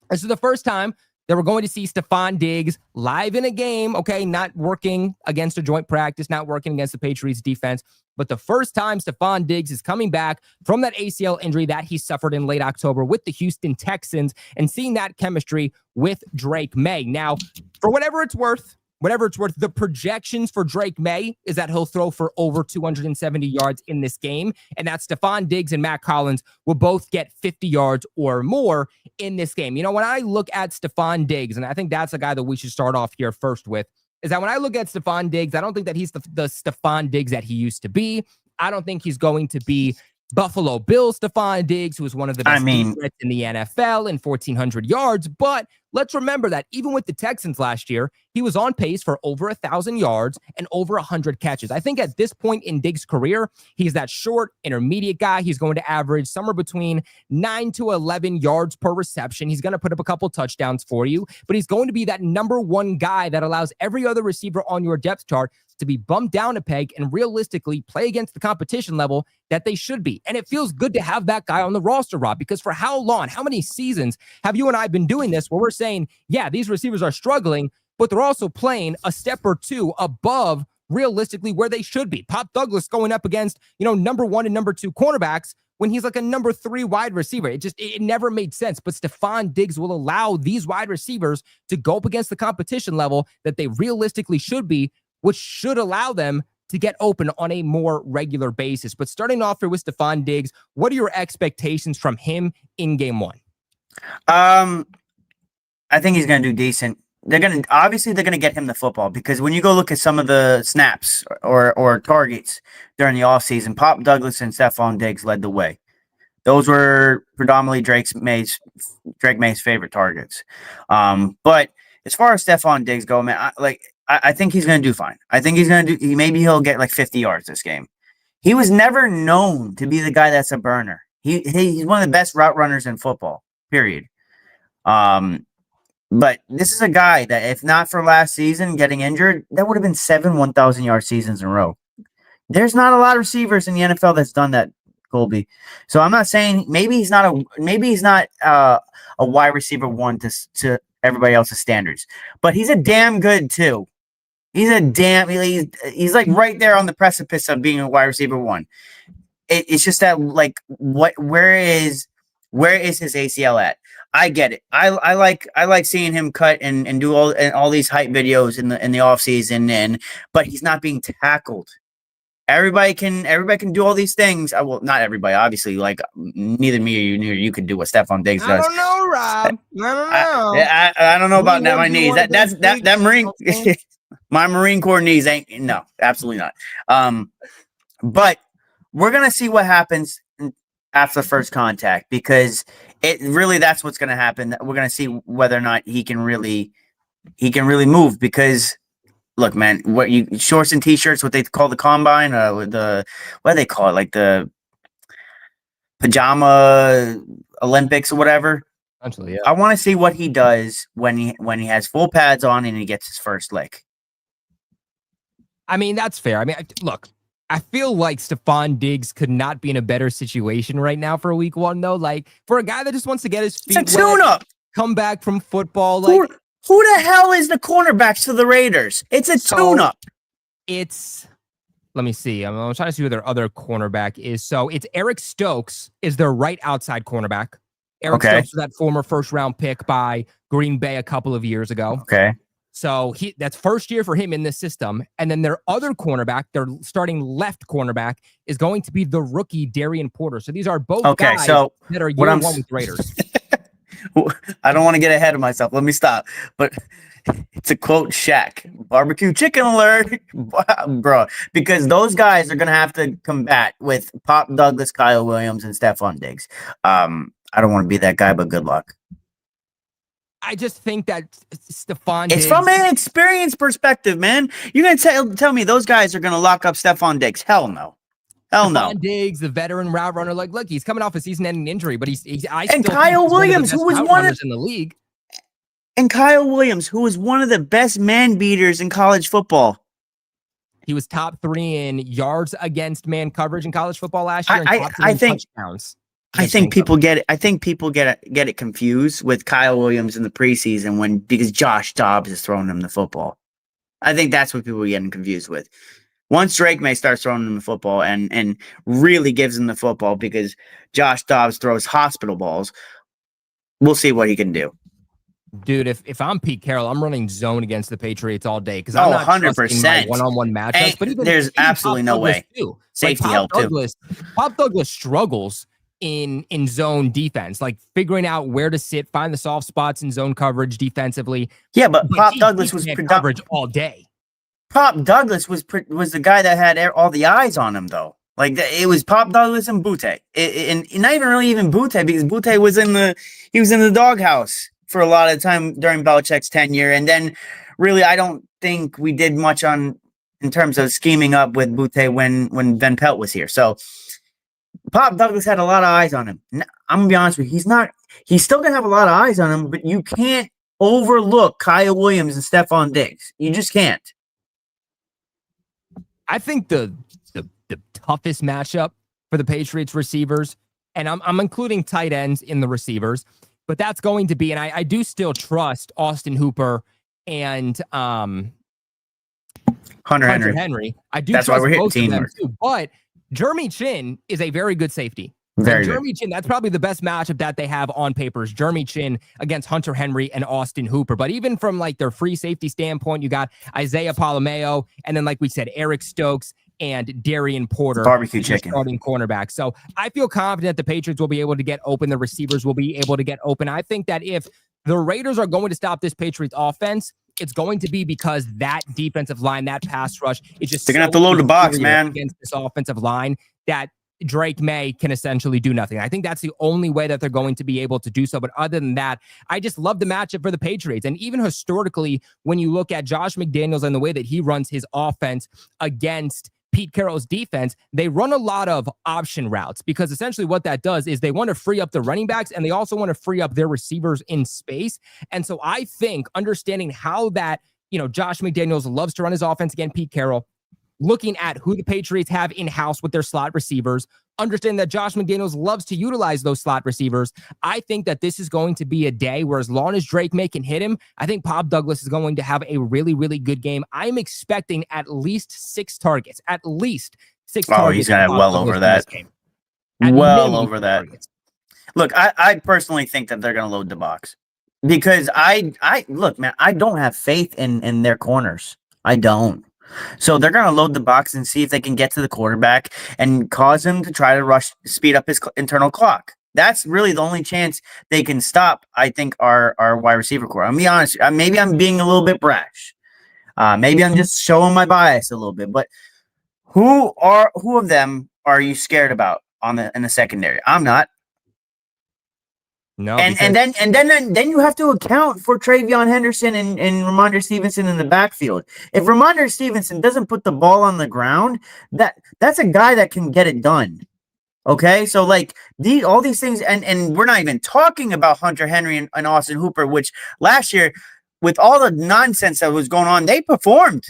A: this is the first time that we're going to see Stefan Diggs live in a game, okay, not working against a joint practice, not working against the Patriots defense, but the first time Stefan Diggs is coming back from that ACL injury that he suffered in late October with the Houston Texans, and seeing that chemistry with Drake Maye. Now, for whatever it's worth, the projections for Drake Maye is that he'll throw for over 270 yards in this game, and that Stefan Diggs and Matt Collins will both get 50 yards or more in this game. When I look at Stefan Diggs, and I think that's a guy that we should start off here first with, is that when I look at Stefan Diggs, I don't think that he's the Stefan Diggs that he used to be. I don't think he's going to be Buffalo Bills Stefan Diggs, who was one of the best threats in the NFL in 1,400 yards. But let's remember that even with the Texans last year, he was on pace for over 1,000 yards and over 100 catches. I think at this point in Diggs' career, he's that short, intermediate guy. He's going to average somewhere between 9 to 11 yards per reception. He's going to put up a couple touchdowns for you, but he's going to be that number 1 guy that allows every other receiver on your depth chart to be bumped down a peg and realistically play against the competition level that they should be. And it feels good to have that guy on the roster, Rob, because for how long, how many seasons have you and I been doing this where we're saying, yeah, these receivers are struggling, but they're also playing a step or two above realistically where they should be. Pop Douglas going up against, number 1 and number 2 cornerbacks when he's like a number 3 wide receiver. It never made sense. But Stefan Diggs will allow these wide receivers to go up against the competition level that they realistically should be, which should allow them to get open on a more regular basis. But starting off here with Stefan Diggs, what are your expectations from him in game 1?
B: I think he's going to do decent. They're going to get him the football, because when you go look at some of the snaps or targets during the offseason, Pop Douglas and Stefan Diggs led the way. Those were predominantly Drake Maye's favorite targets. But as far as Stefan Diggs go, man, I think he's going to do fine. I think maybe he'll get like 50 yards this game. He was never known to be the guy that's a burner. He's one of the best route runners in football, period. But this is a guy that, if not for last season getting injured, that would have been 7 1,000-yard seasons in a row. There's not a lot of receivers in the NFL that's done that, Colby. So I'm not saying maybe he's not a wide receiver 1 to everybody else's standards, but he's a damn good 2. He's he's like right there on the precipice of being a wide receiver 1. It's just that, like, where is his ACL at? I get it. I like seeing him cut and do all these hype videos in the offseason, but he's not being tackled. Everybody can do all these things. Well, not everybody, obviously. Like, neither me or you could do what Stefan Diggs does.
A: I don't know, Rob.
B: I don't know about my knees. That Marine, my Marine Corps knees ain't. No, absolutely not. But we're gonna see what happens after the first contact, because that's what's gonna happen. We're gonna see whether or not he can really move, because. Look, man, shorts and t-shirts, what they call the combine, what do they call it? Like the pajama Olympics or whatever.
A: Actually, yeah.
B: I want to see what he does when he has full pads on and he gets his first lick.
A: I mean, that's fair. I mean, look, I feel like Stefan Diggs could not be in a better situation right now for week 1, though. Like, for a guy that just wants to get his
B: It's a
A: feet wet,
B: tune-up.
A: come back from football,
B: Who,
A: like,
B: who the hell is the cornerbacks for the Raiders? It's a tune-up.
A: Let me see. I'm trying to see who their other cornerback is. So it's Eric Stokes is their right outside cornerback. Eric Stokes was that former first-round pick by Green Bay a couple of years ago.
B: Okay.
A: So that's first year for him in this system. And then their other cornerback, their starting left cornerback, is going to be the rookie Darian Porter. So these are both guys that are year 1 with Raiders.
B: I don't want to get ahead of myself. Let me stop. But it's a quote Shaq. Barbecue chicken alert. Bro. Because those guys are going to have to combat with Pop Douglas, Kyle Williams, and Stefan Diggs. I don't want to be that guy, but good luck.
A: I just think that Stefan
B: Diggs, it's from an experience perspective, man. You're going to tell me those guys are going to lock up Stefan Diggs? Hell no. Hell no.
A: Stefan Diggs, the veteran route runner, like, look, he's coming off a season-ending injury, but
B: and Kyle Williams, who was one of
A: in the league.
B: And Kyle Williams, who was one of the best man beaters in college football.
A: He was top 3 in yards against man coverage in college football last year. And
B: I think
A: touchdowns.
B: I think people get it. I think people get it confused with Kyle Williams in the preseason because Josh Dobbs is throwing him the football. I think that's what people are getting confused with. Once Drake Maye starts throwing him the football and really gives him the football because Josh Dobbs throws hospital balls, we'll see what he can do.
A: Dude, if I'm Pete Carroll, I'm running zone against the Patriots all day because I'm not 100%
B: one-on-one
A: matchups. But
B: there's absolutely no way. Safety help too.
A: Pop Douglas struggles in zone defense, like figuring out where to sit, find the soft spots in zone coverage defensively.
B: Yeah, but Pop Douglas was
A: coverage all day.
B: Pop Douglas was the guy that had all the eyes on him, though. Like it was Pop Douglas and Butte, and not even Butte because Butte was in the doghouse for a lot of time during Belichick's tenure, and then really I don't think we did much in terms of scheming up with Butte when Van Pelt was here. So Pop Douglas had a lot of eyes on him. I'm gonna be honest with you, he's still gonna have a lot of eyes on him, but you can't overlook Kyle Williams and Stefan Diggs. You just can't.
A: I think the toughest matchup for the Patriots receivers, and I'm including tight ends in the receivers, but that's going to be, and I do still trust Austin Hooper and
B: Hunter Henry.
A: I do.
B: That's why we're hitting teamwork
A: too. But Jeremy Chin is a very good safety.
B: Jeremy
A: Chin, that's probably the best matchup that they have on paper is Jeremy Chin against Hunter Henry and Austin Hooper. But even from like their free safety standpoint, you got Isaiah Palomeo, and then like we said, Eric Stokes and Darian Porter,
B: barbecue chicken,
A: starting cornerback. So I feel confident the Patriots will be able to get open. The receivers will be able to get open. I think that if the Raiders are going to stop this Patriots offense, it's going to be because that defensive line, that pass rush, is just
B: they're gonna have to load the box, man,
A: against this offensive line that Drake Maye can essentially do nothing. I think that's the only way that they're going to be able to do so. But other than that, I just love the matchup for the Patriots. And even historically, when you look at Josh McDaniels and the way that he runs his offense against Pete Carroll's defense, they run a lot of option routes because essentially what that does is they want to free up the running backs and they also want to free up their receivers in space. And so I think understanding how that, Josh McDaniels loves to run his offense against Pete Carroll, looking at who the Patriots have in-house with their slot receivers, understanding that Josh McDaniels loves to utilize those slot receivers, I think that this is going to be a day where as long as Drake Maye can hit him, I think Pop Douglas is going to have a really, really good game. I'm expecting at least 6 targets. At least 6 targets.
B: Oh, he's going to have well over that. Well over that. Look, I personally think that they're going to load the box. Because look, man, I don't have faith in their corners. I don't. So they're going to load the box and see if they can get to the quarterback and cause him to try to speed up his internal clock. That's really the only chance they can stop, I think, our wide receiver core. I'm going to be honest. Maybe I'm being a little bit brash. Maybe I'm just showing my bias a little bit. But who of them are you scared about in the secondary? I'm not.
A: No,
B: and then you have to account for Travion Henderson and Ramondre Stevenson in the backfield. If Ramondre Stevenson doesn't put the ball on the ground, that's a guy that can get it done. Okay, so like all these things, and we're not even talking about Hunter Henry and Austin Hooper, which last year, with all the nonsense that was going on, they performed.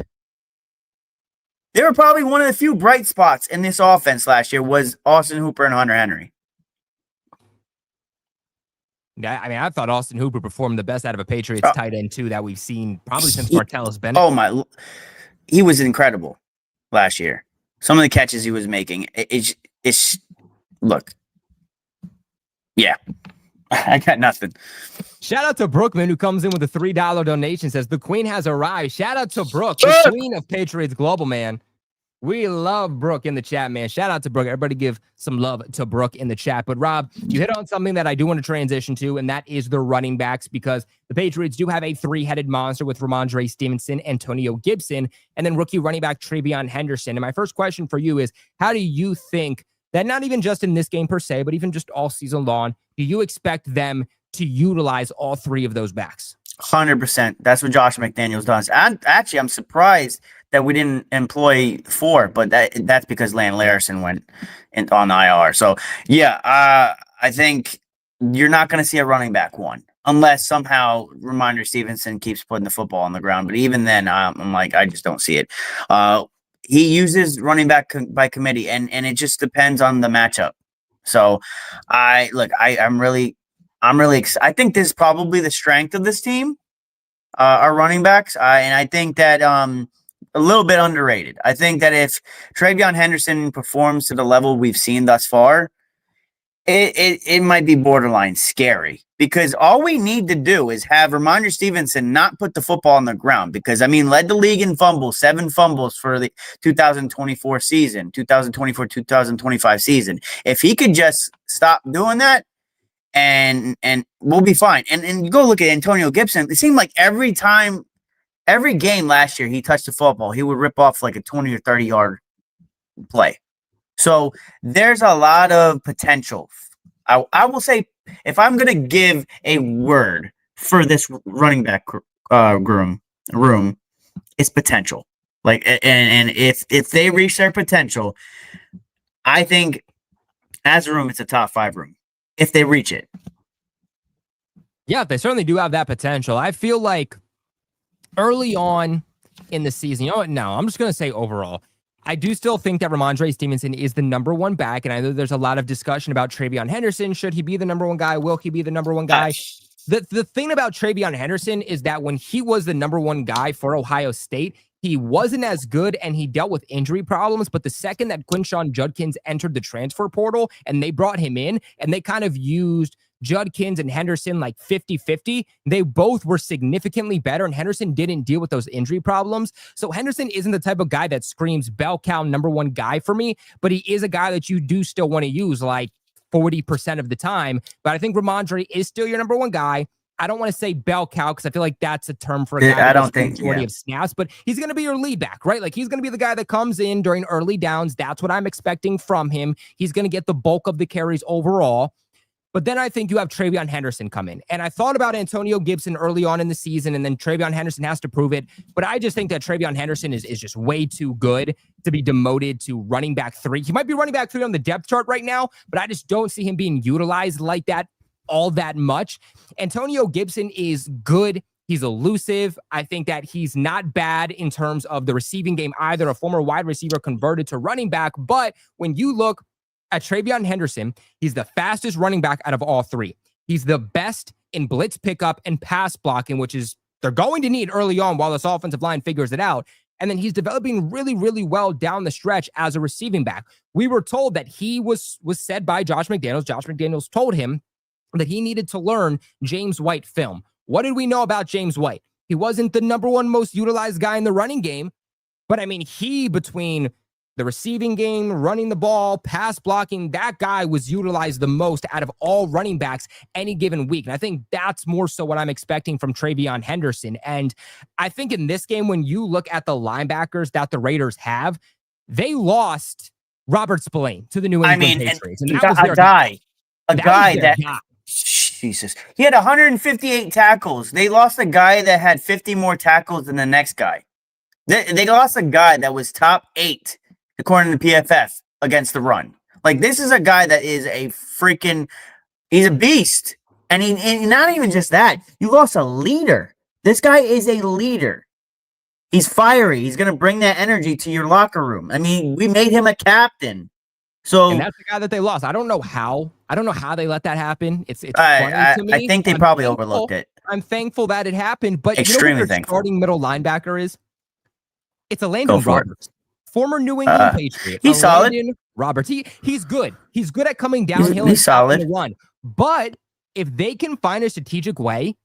B: They were probably one of the few bright spots in this offense last year was Austin Hooper and Hunter Henry.
A: Yeah, I mean, I thought Austin Hooper performed the best out of a Patriots tight end too that we've seen probably since Martellus Bennett.
B: Oh he was incredible last year. Some of the catches he was making, it's look, yeah, I got nothing.
A: Shout out to Brookman, who comes in with a $3 donation, says the Queen has arrived. Shout out to Brooke, the Queen of Patriots Global, man. We love Brooke in the chat, man. Shout out to Brooke. Everybody give some love to Brooke in the chat. But Rob, you hit on something that I do want to transition to, and that is the running backs, because the Patriots do have a three-headed monster with Ramondre Stevenson, Antonio Gibson, and then rookie running back Travion Henderson. And my first question for you is, how do you think that, not even just in this game per se, but even just all season long, do you expect them to utilize all three of those backs?
B: 100%. That's what Josh McDaniels does. And actually, I'm surprised that we didn't employ 4, but that's because Lan Larson went on IR. So, yeah, I think you're not going to see a running back one unless somehow Ramondre Stevenson keeps putting the football on the ground. But even then, I'm like, I just don't see it. He uses running back by committee, and it just depends on the matchup. So, I'm really excited. I think this is probably the strength of this team, our running backs, and I think that a little bit underrated. I think that if Travion Henderson performs to the level we've seen thus far, it might be borderline scary, because all we need to do is have Ramondre Stevenson not put the football on the ground, because, I mean, led the league in fumbles, 7 fumbles for the 2024 season, 2024-2025 season. If he could just stop doing that, and we'll be fine. And you go look at Antonio Gibson, it seemed like every game last year he touched the football, he would rip off like a 20 or 30 yard play. So there's a lot of potential. I will say, if I'm going to give a word for this running back room, it's potential. Like, and if they reach their potential, I think as a room, it's a top 5 room if they reach it.
A: Yeah, they certainly do have that potential. I feel like early on in the season, you know what? No, I'm just going to say overall, I do still think that Ramondre Stevenson is the number 1 back. And I know there's a lot of discussion about Travion Henderson. Should he be the number 1 guy? Will he be the number 1 guy? The thing about Travion Henderson is that when he was the number 1 guy for Ohio State, he wasn't as good and he dealt with injury problems. But the second that Quinshon Judkins entered the transfer portal and they brought him in and they kind of used Judkins and Henderson like 50-50, they both were significantly better, and Henderson didn't deal with those injury problems. So Henderson isn't the type of guy that screams bell cow number 1 guy for me, but he is a guy that you do still want to use like 40% of the time. But I think Ramondre is still your number 1 guy. I don't want to say bell cow because I feel like that's a term for a guy.
B: I don't think
A: majority of snaps, but he's going to be your lead back, right? Like, he's going to be the guy that comes in during early downs. That's what I'm expecting from him. He's going to get the bulk of the carries overall. But then I think you have Travion Henderson come in. And I thought about Antonio Gibson early on in the season, and then Travion Henderson has to prove it. But I just think that Travion Henderson is just way too good to be demoted to running back 3. He might be running back 3 on the depth chart right now, but I just don't see him being utilized like that all that much. Antonio Gibson is good. He's elusive. I think that he's not bad in terms of the receiving game either, a former wide receiver converted to running back. But when you look at Travion Henderson, he's the fastest running back out of all 3. He's the best in blitz pickup and pass blocking, which is they're going to need early on while this offensive line figures it out. And then he's developing really, really well down the stretch as a receiving back. We were told that he was said by Josh McDaniels. Josh McDaniels told him that he needed to learn James White film. What did we know about James White? He wasn't the number 1 most utilized guy in the running game, but I mean, he, between the receiving game, running the ball, pass blocking, that guy was utilized the most out of all running backs any given week. And I think that's more so what I'm expecting from Travion Henderson. And I think in this game, when you look at the linebackers that the Raiders have, they lost Robert Spillane to the New England Patriots. And that was their guy.
B: Jesus. He had 158 tackles. They lost a guy that had 50 more tackles than the next guy. They lost a guy that was top 8, according to PFF, against the run. Like, this is a guy that is he's a beast. And he not even just that. You lost a leader. This guy is a leader. He's fiery. He's going to bring that energy to your locker room. I mean, we made him a captain. So,
A: and that's the guy that they lost. I don't know how they let that happen. It's funny to me.
B: I think they probably overlooked it.
A: I'm thankful that it happened, but
B: Extremely
A: you know who their
B: thankful.
A: starting middle linebacker is? It's a Landon Roberts, former New England Patriot.
B: He's solid.
A: Landon Roberts. He's good. He's good at coming downhill.
B: He's solid.
A: The run. But if they can find a strategic way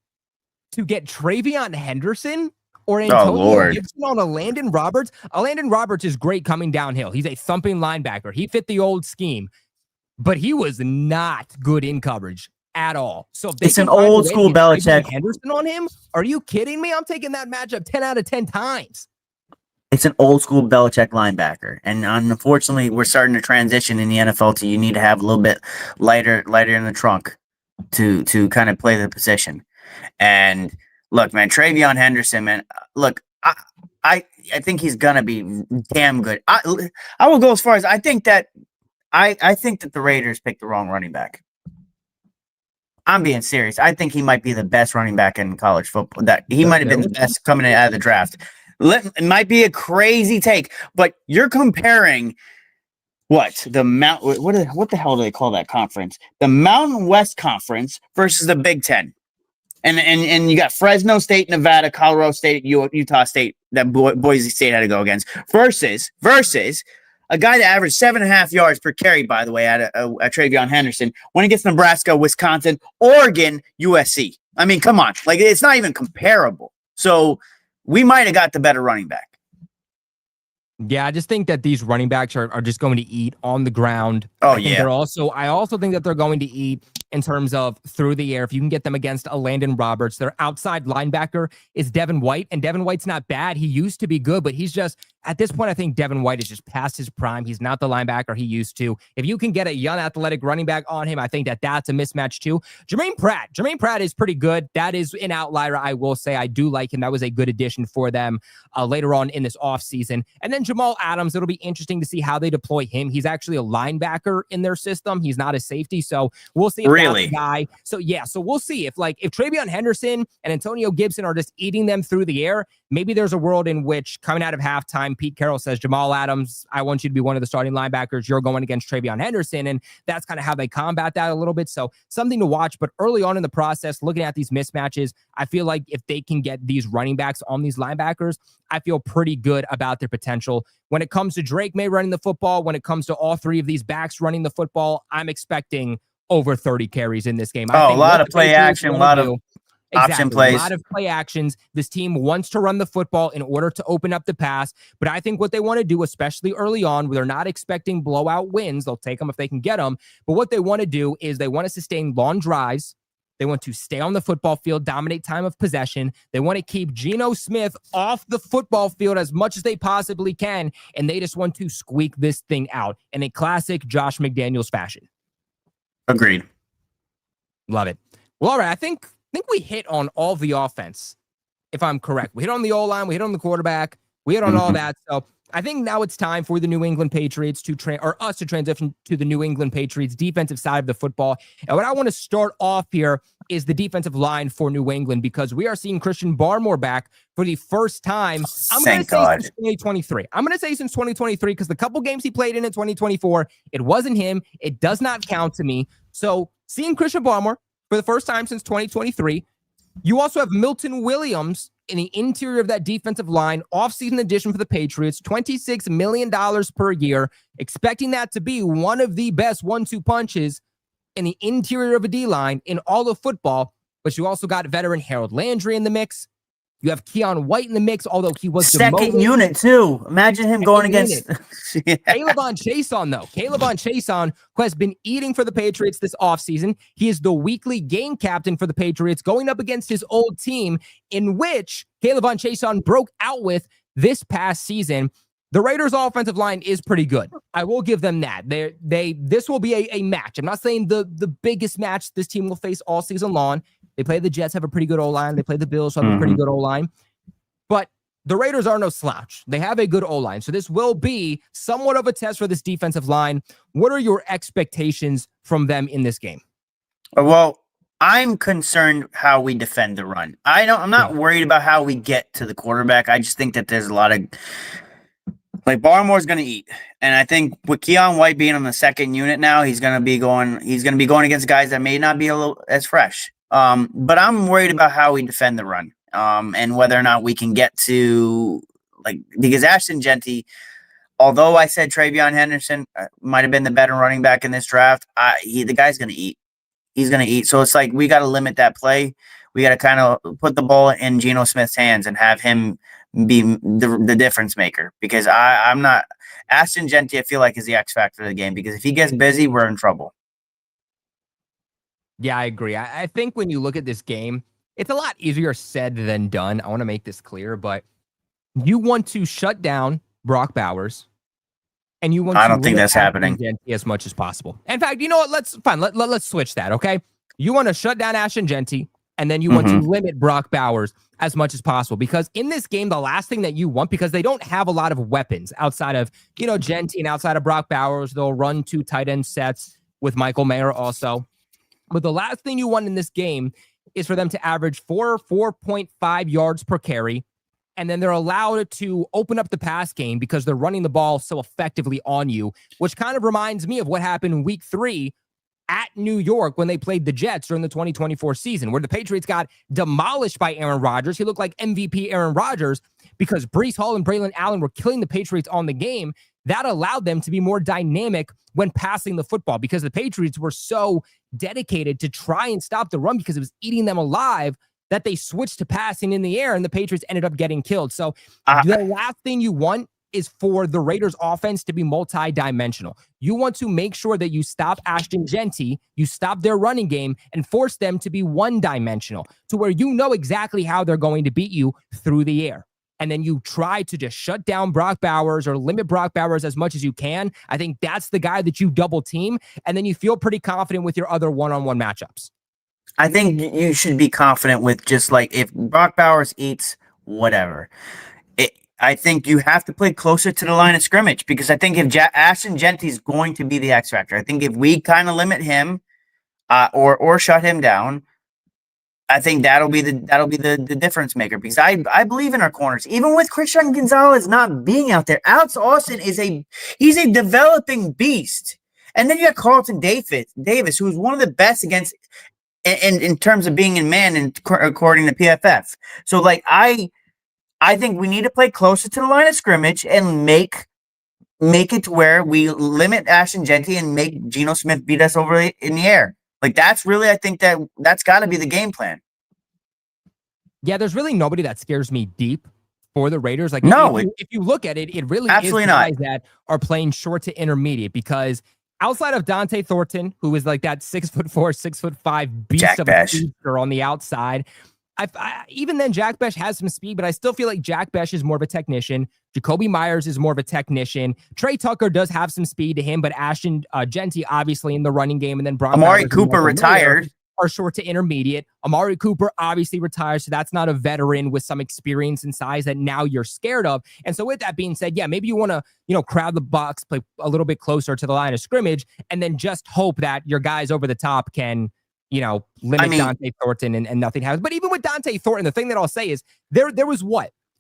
A: to get Travion Henderson or Antonio Gibson on a Landon Roberts is great coming downhill. He's a thumping linebacker. He fit the old scheme, but he was not good in coverage at all. So if
B: it's an old school Belichick.
A: Henderson on him? Are you kidding me? I'm taking that matchup 10 out of 10 times.
B: It's an old school Belichick linebacker. And unfortunately, we're starting to transition in the NFL to you need to have a little bit lighter in the trunk to kind of play the position. And look, man, Travion Henderson, man, look, I think he's gonna be damn good. I will go as far as I think that the Raiders picked the wrong running back. I'm being serious. I think he might be the best running back in college football. That he might have been the best coming out of the draft. It might be a crazy take, but you're comparing what the the hell do they call that conference? The Mountain West Conference versus the Big Ten, and you got Fresno State, Nevada, Colorado State, Utah State that Boise State had to go against versus a guy that averaged 7.5 yards per carry, by the way, at Travion Henderson when he gets Nebraska, Wisconsin, Oregon, USC. I mean, come on, like it's not even comparable. So we might have got the better running back.
A: Yeah, I just think that these running backs are just going to eat on the ground.
B: Oh,
A: I also think that they're going to eat in terms of through the air. If you can get them against a Landon Roberts, their outside linebacker is Devin White, and Devin White's not bad. He used to be good, but he's just, at this point, I think Devin White is just past his prime. He's not the linebacker he used to. If you can get a young athletic running back on him, I think that that's a mismatch too. Jermaine Pratt is pretty good. That is an outlier, I will say. I do like him. That was a good addition for them later on in this offseason. And then Jamal Adams, it'll be interesting to see how they deploy him. He's actually a linebacker in their system. He's not a safety, so we'll see if that's the guy. So we'll see if Travion Henderson and Antonio Gibson are just eating them through the air. Maybe there's a world in which coming out of halftime, Pete Carroll says, Jamal Adams, I want you to be one of the starting linebackers. You're going against Travion Henderson, and that's kind of how they combat that a little bit. So something to watch. But early on in the process, looking at these mismatches, I feel like if they can get these running backs on these linebackers, I feel pretty good about their potential. When it comes to Drake Maye running the football, when it comes to all three of these backs running the football, I'm expecting over 30 carries in this game.
B: A lot of play action, a lot of option plays. A
A: lot of play actions. This team wants to run the football in order to open up the pass. But I think what they want to do, especially early on, where they're not expecting blowout wins, they'll take them if they can get them. But what they want to do is they want to sustain long drives. They want to stay on the football field, dominate time of possession. They want to keep Geno Smith off the football field as much as they possibly can. And they just want to squeak this thing out in a classic Josh McDaniels fashion.
B: Agreed.
A: Love it. Well, all right. I think we hit on all the offense, if I'm correct. We hit on the O-line. We hit on the quarterback. We hit on all that. So I think now it's time for the New England Patriots to transition to the New England Patriots defensive side of the football. And what I want to start off here is the defensive line for New England, because we are seeing Christian Barmore back for the first time. I'm going to say since 2023. I'm going to say since 2023 because the couple games he played in 2024, it wasn't him. It does not count to me. So seeing Christian Barmore for the first time since 2023, you also have Milton Williams in the interior of that defensive line, offseason addition for the Patriots, $26 million per year, expecting that to be one of the best 1-2 punches in the interior of a D-line in all of football. But you also got veteran Harold Landry in the mix. You have Keon White in the mix, although he was
B: second unit too. Imagine him going against
A: Caleb Chason, though. Caleb Chason, who has been eating for the Patriots this offseason. He is the weekly game captain for the Patriots, going up against his old team, in which Caleb Chason broke out with this past season. The Raiders' offensive line is pretty good. I will give them that. This will be a match. I'm not saying the biggest match this team will face all season long. They play the Jets, have a pretty good O-line. They play the Bills, have a pretty good O-line. But the Raiders are no slouch. They have a good O-line. So this will be somewhat of a test for this defensive line. What are your expectations from them in this game?
B: Well, I'm concerned how we defend the run. I'm
A: Yeah.
B: not worried about how we get to the quarterback. I just think that there's a lot of like Barmore's going to eat, and I think with Keon White being on the second unit now, he's going to be going against guys that may not be a little as fresh. But I'm worried about how we defend the run, and whether or not we can get to because Ashton Genty, although I said Travion Henderson might have been the better running back in this draft, the guy's going to eat. He's going to eat. So it's like we got to limit that play. We got to kind of put the ball in Geno Smith's hands and have him be the difference maker, because I'm not Ashton Genty. I feel like is the X factor of the game, because if he gets busy, we're in trouble.
A: Yeah, I agree. I think when you look at this game, it's a lot easier said than done. I want to make this clear, but you want to shut down Brock Bowers, and you want
B: I
A: to
B: don't think that's happening
A: as much as possible. In fact, you know what? Let's switch that. Okay, you want to shut down Ashton Genty, and then you want to limit Brock Bowers as much as possible, because in this game, the last thing that you want, because they don't have a lot of weapons outside of Genty and outside of Brock Bowers, they'll run 2 tight end sets with Michael Mayer also. But the last thing you want in this game is for them to average 4.5 yards per carry. And then they're allowed to open up the pass game because they're running the ball so effectively on you, which kind of reminds me of what happened in week 3 at New York when they played the Jets during the 2024 season, where the Patriots got demolished by Aaron Rodgers. He looked like MVP Aaron Rodgers because Breece Hall and Braylon Allen were killing the Patriots on the game. That allowed them to be more dynamic when passing the football, because the Patriots were so dedicated to try and stop the run because it was eating them alive that they switched to passing in the air, and the Patriots ended up getting killed. So the last thing you want is for the Raiders offense to be multi-dimensional. You want to make sure that you stop Ashton Genty, you stop their running game, and force them to be one-dimensional, to where you know exactly how they're going to beat you through the air. And then you try to just shut down Brock Bowers or limit Brock Bowers as much as you can. I think that's the guy that you double team, and then you feel pretty confident with your other one-on-one matchups.
B: I think you should be confident with just like if Brock Bowers eats, whatever. I think you have to play closer to the line of scrimmage, because I think if Ashton Genty is going to be the X factor, I think if we kind of limit him or shut him down, I think that'll be the difference maker, because I believe in our corners. Even with Christian Gonzalez not being out there, Alex Austin he's a developing beast. And then you got Carlton Davis, who's one of the best against in terms of being in man, and according to PFF. So like I think we need to play closer to the line of scrimmage and make it to where we limit Ashton Genty and make Geno Smith beat us over in the air. Like that's really, I think that's got to be the game plan.
A: Yeah, there's really nobody that scares me deep for the Raiders. Like,
B: no,
A: if you look at it, it really
B: absolutely
A: is guys that are playing short to intermediate, because outside of Dante Thornton, who is like that 6'4", 6'5" beast
B: Jack
A: of a shooter on the outside, even then Jack Besh has some speed, but I still feel like Jack Besh is more of a technician. Jacoby Myers is more of a technician. Trey Tucker does have some speed to him, but Ashton Genty obviously in the running game, and then Brock
B: Amari Cooper retired.
A: Are short to intermediate. Amari Cooper obviously retired, so that's not a veteran with some experience and size that now you're scared of. And so with that being said, yeah, maybe you want to, crowd the box, play a little bit closer to the line of scrimmage, and then just hope that your guys over the top can, limit Dante Thornton and nothing happens. But even with Dante Thornton, the thing that I'll say is there was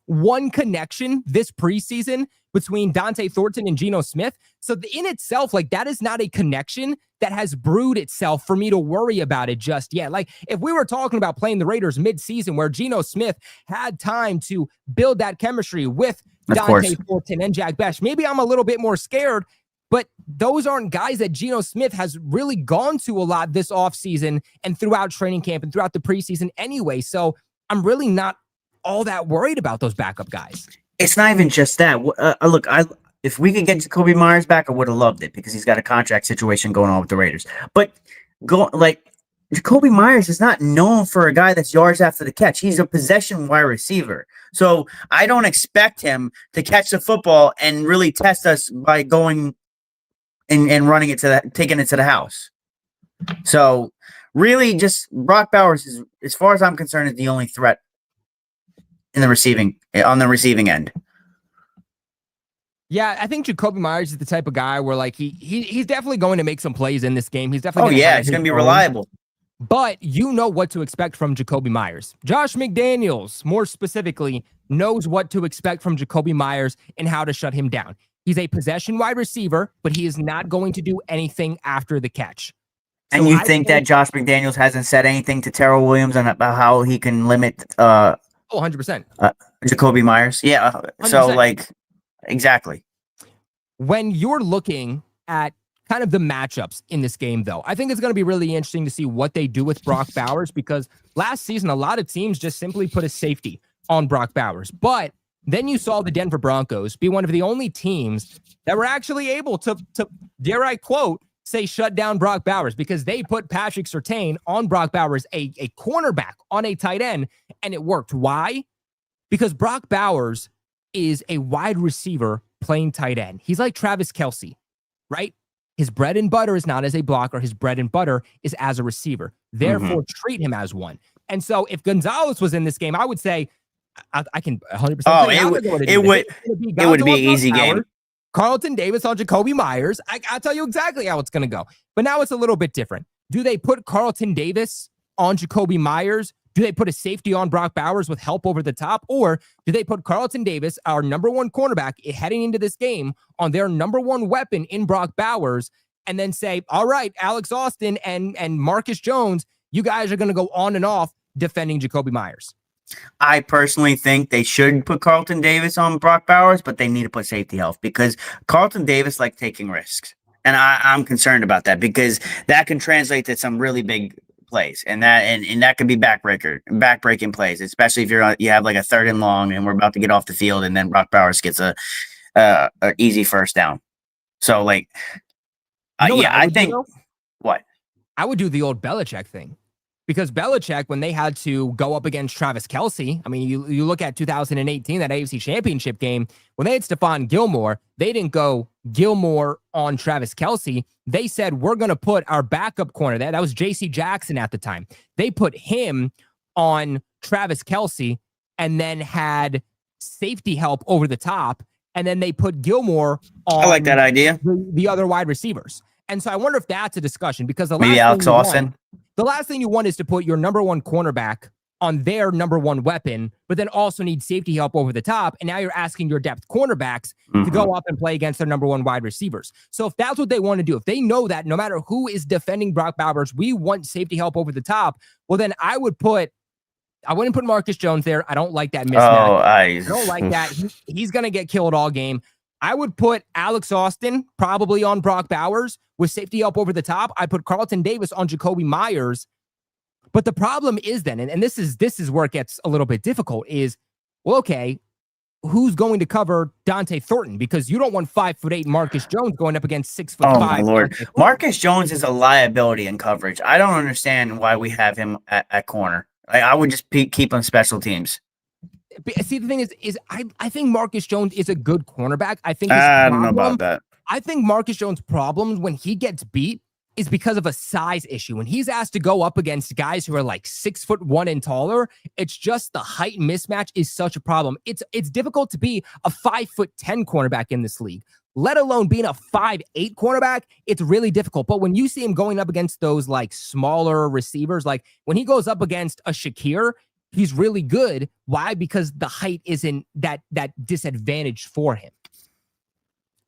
A: one connection this preseason between Dante Thornton and Geno Smith. So in itself, like, that is not a connection that has brewed itself for me to worry about it just yet. Like, if we were talking about playing the Raiders mid-season where Geno Smith had time to build that chemistry with Dante Thornton and Jack Besh, maybe I'm a little bit more scared, but those aren't guys that Geno Smith has really gone to a lot this offseason and throughout training camp and throughout the preseason anyway. So I'm really not all that worried about those backup guys.
B: It's not even just that. Look, if we could get Jacoby Myers back, I would have loved it, because he's got a contract situation going on with the Raiders. But Jacoby Myers is not known for a guy that's yards after the catch. He's a possession wide receiver. So I don't expect him to catch the football and really test us by going and running it taking it to the house. So really, just Brock Bowers is, as far as I'm concerned, is the only threat on the receiving end.
A: Yeah, I think Jacoby Myers is the type of guy where, like, he's definitely going to make some plays in this game. He's definitely
B: he's going to be reliable.
A: But you know what to expect from Jacoby Myers. Josh McDaniels, more specifically, knows what to expect from Jacoby Myers and how to shut him down. He's a possession wide receiver, but he is not going to do anything after the catch.
B: And you think that Josh McDaniels hasn't said anything to Terrell Williams on about how he can limit
A: 100%.
B: Jacoby Myers? Yeah.
A: 100%.
B: So, exactly.
A: When you're looking at kind of the matchups in this game, though, I think it's going to be really interesting to see what they do with Brock Bowers, because last season, a lot of teams just simply put a safety on Brock Bowers. But then you saw the Denver Broncos be one of the only teams that were actually able to dare I quote, say shut down Brock Bowers, because they put Patrick Surtain on Brock Bowers, a cornerback on a tight end, and it worked. Why? Because Brock Bowers is a wide receiver playing tight end. He's like Travis Kelce, right? His bread and butter is not as a blocker. His bread and butter is as a receiver. Therefore, treat him as one. And so if Gonzalez was in this game, I would say I can 100%.
B: Oh, it would be an easy game.
A: Carlton Davis on Jacoby Myers. I'll tell you exactly how it's going to go. But now it's a little bit different. Do they put Carlton Davis on Jacoby Myers? Do they put a safety on Brock Bowers with help over the top? Or do they put Carlton Davis, our number one cornerback, heading into this game on their number one weapon in Brock Bowers, and then say, all right, Alex Austin and Marcus Jones, you guys are going to go on and off defending Jacoby Myers?
B: I personally think they should put Carlton Davis on Brock Bowers, but they need to put safety help, because Carlton Davis likes taking risks. And I'm concerned about that, because that can translate to some really big plays, and that could be backbreaking plays, especially if you have like a 3rd and long and we're about to get off the field and then Brock Bowers gets a easy first down. So I think what
A: I would do the old Belichick thing. Because Belichick, when they had to go up against Travis Kelce, I mean, you look at 2018, that AFC Championship game, when they had Stefan Gilmore, they didn't go Gilmore on Travis Kelce. They said, we're going to put our backup corner, that was J.C. Jackson at the time. They put him on Travis Kelce and then had safety help over the top. And then they put Gilmore on
B: I like that idea.
A: The other wide receivers. And so I wonder if that's a discussion, because
B: maybe Alex Austin.
A: The last thing you want is to put your number one cornerback on their number one weapon, but then also need safety help over the top. And now you're asking your depth cornerbacks to go up and play against their number one wide receivers. So if that's what they want to do, if they know that no matter who is defending Brock Bowers, we want safety help over the top, well, then I wouldn't put Marcus Jones there. I don't like that mismatch. I don't like that. He's going to get killed all game. I would put Alex Austin probably on Brock Bowers with safety help over the top. I'd put Carlton Davis on Jacoby Myers. But the problem is then, and this is where it gets a little bit difficult, is, well, okay, who's going to cover Dante Thornton? Because you don't want 5'8" Marcus Jones going up against 6'5".
B: Oh my Lord. Marcus Jones is a liability in coverage. I don't understand why we have him at corner. I would just keep on special teams.
A: See, the thing is I think Marcus Jones is a good cornerback. I think
B: I don't know about that.
A: I think Marcus Jones' problems when he gets beat is because of a size issue. When he's asked to go up against guys who are like 6'1" and taller, it's just the height mismatch is such a problem. It's difficult to be a 5'10" cornerback in this league, let alone being a 5'8" cornerback. It's really difficult. But when you see him going up against those like smaller receivers, like when he goes up against a Shakir, he's really good. Why? Because the height isn't that disadvantage for him.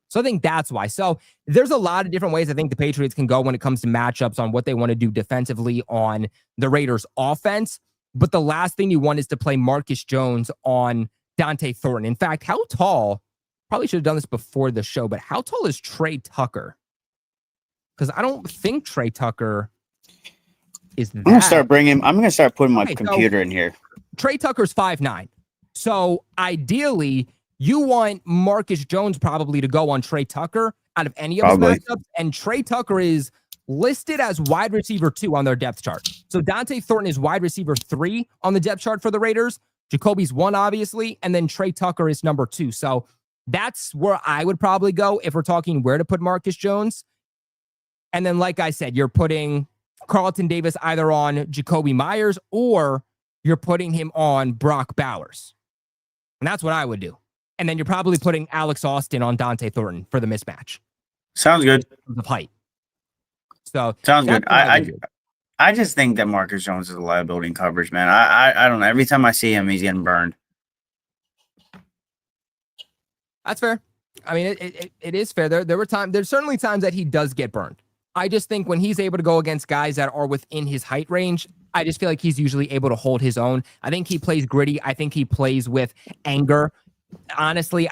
A: So I think that's why. So there's a lot of different ways I think the Patriots can go when it comes to matchups on what they want to do defensively on the Raiders offense. But the last thing you want is to play Marcus Jones on Dante Thornton. In fact, how tall, probably should have done this before the show, but how tall is Trey Tucker? Because I don't think Trey Tucker is that.
B: I'm going to start putting my computer in here.
A: Trey Tucker's 5'9". So ideally, you want Marcus Jones probably to go on Trey Tucker out of any of his matchups. And Trey Tucker is listed as wide receiver 2 on their depth chart. So Dante Thornton is wide receiver 3 on the depth chart for the Raiders. Jacoby's 1, obviously. And then Trey Tucker is number 2. So that's where I would probably go if we're talking where to put Marcus Jones. And then, like I said, you're putting Carlton Davis either on Jacoby Myers or you're putting him on Brock Bowers. And that's what I would do. And then you're probably putting Alex Austin on Dante Thornton for the mismatch.
B: Sounds good.
A: Of height. So
B: sounds good. I just think that Marcus Jones is a liability in coverage, man. I don't know. Every time I see him, he's getting burned.
A: That's fair. I mean, it is fair. There's certainly times that he does get burned. I just think when he's able to go against guys that are within his height range, I just feel like he's usually able to hold his own. I think he plays gritty. I think he plays with anger. Honestly,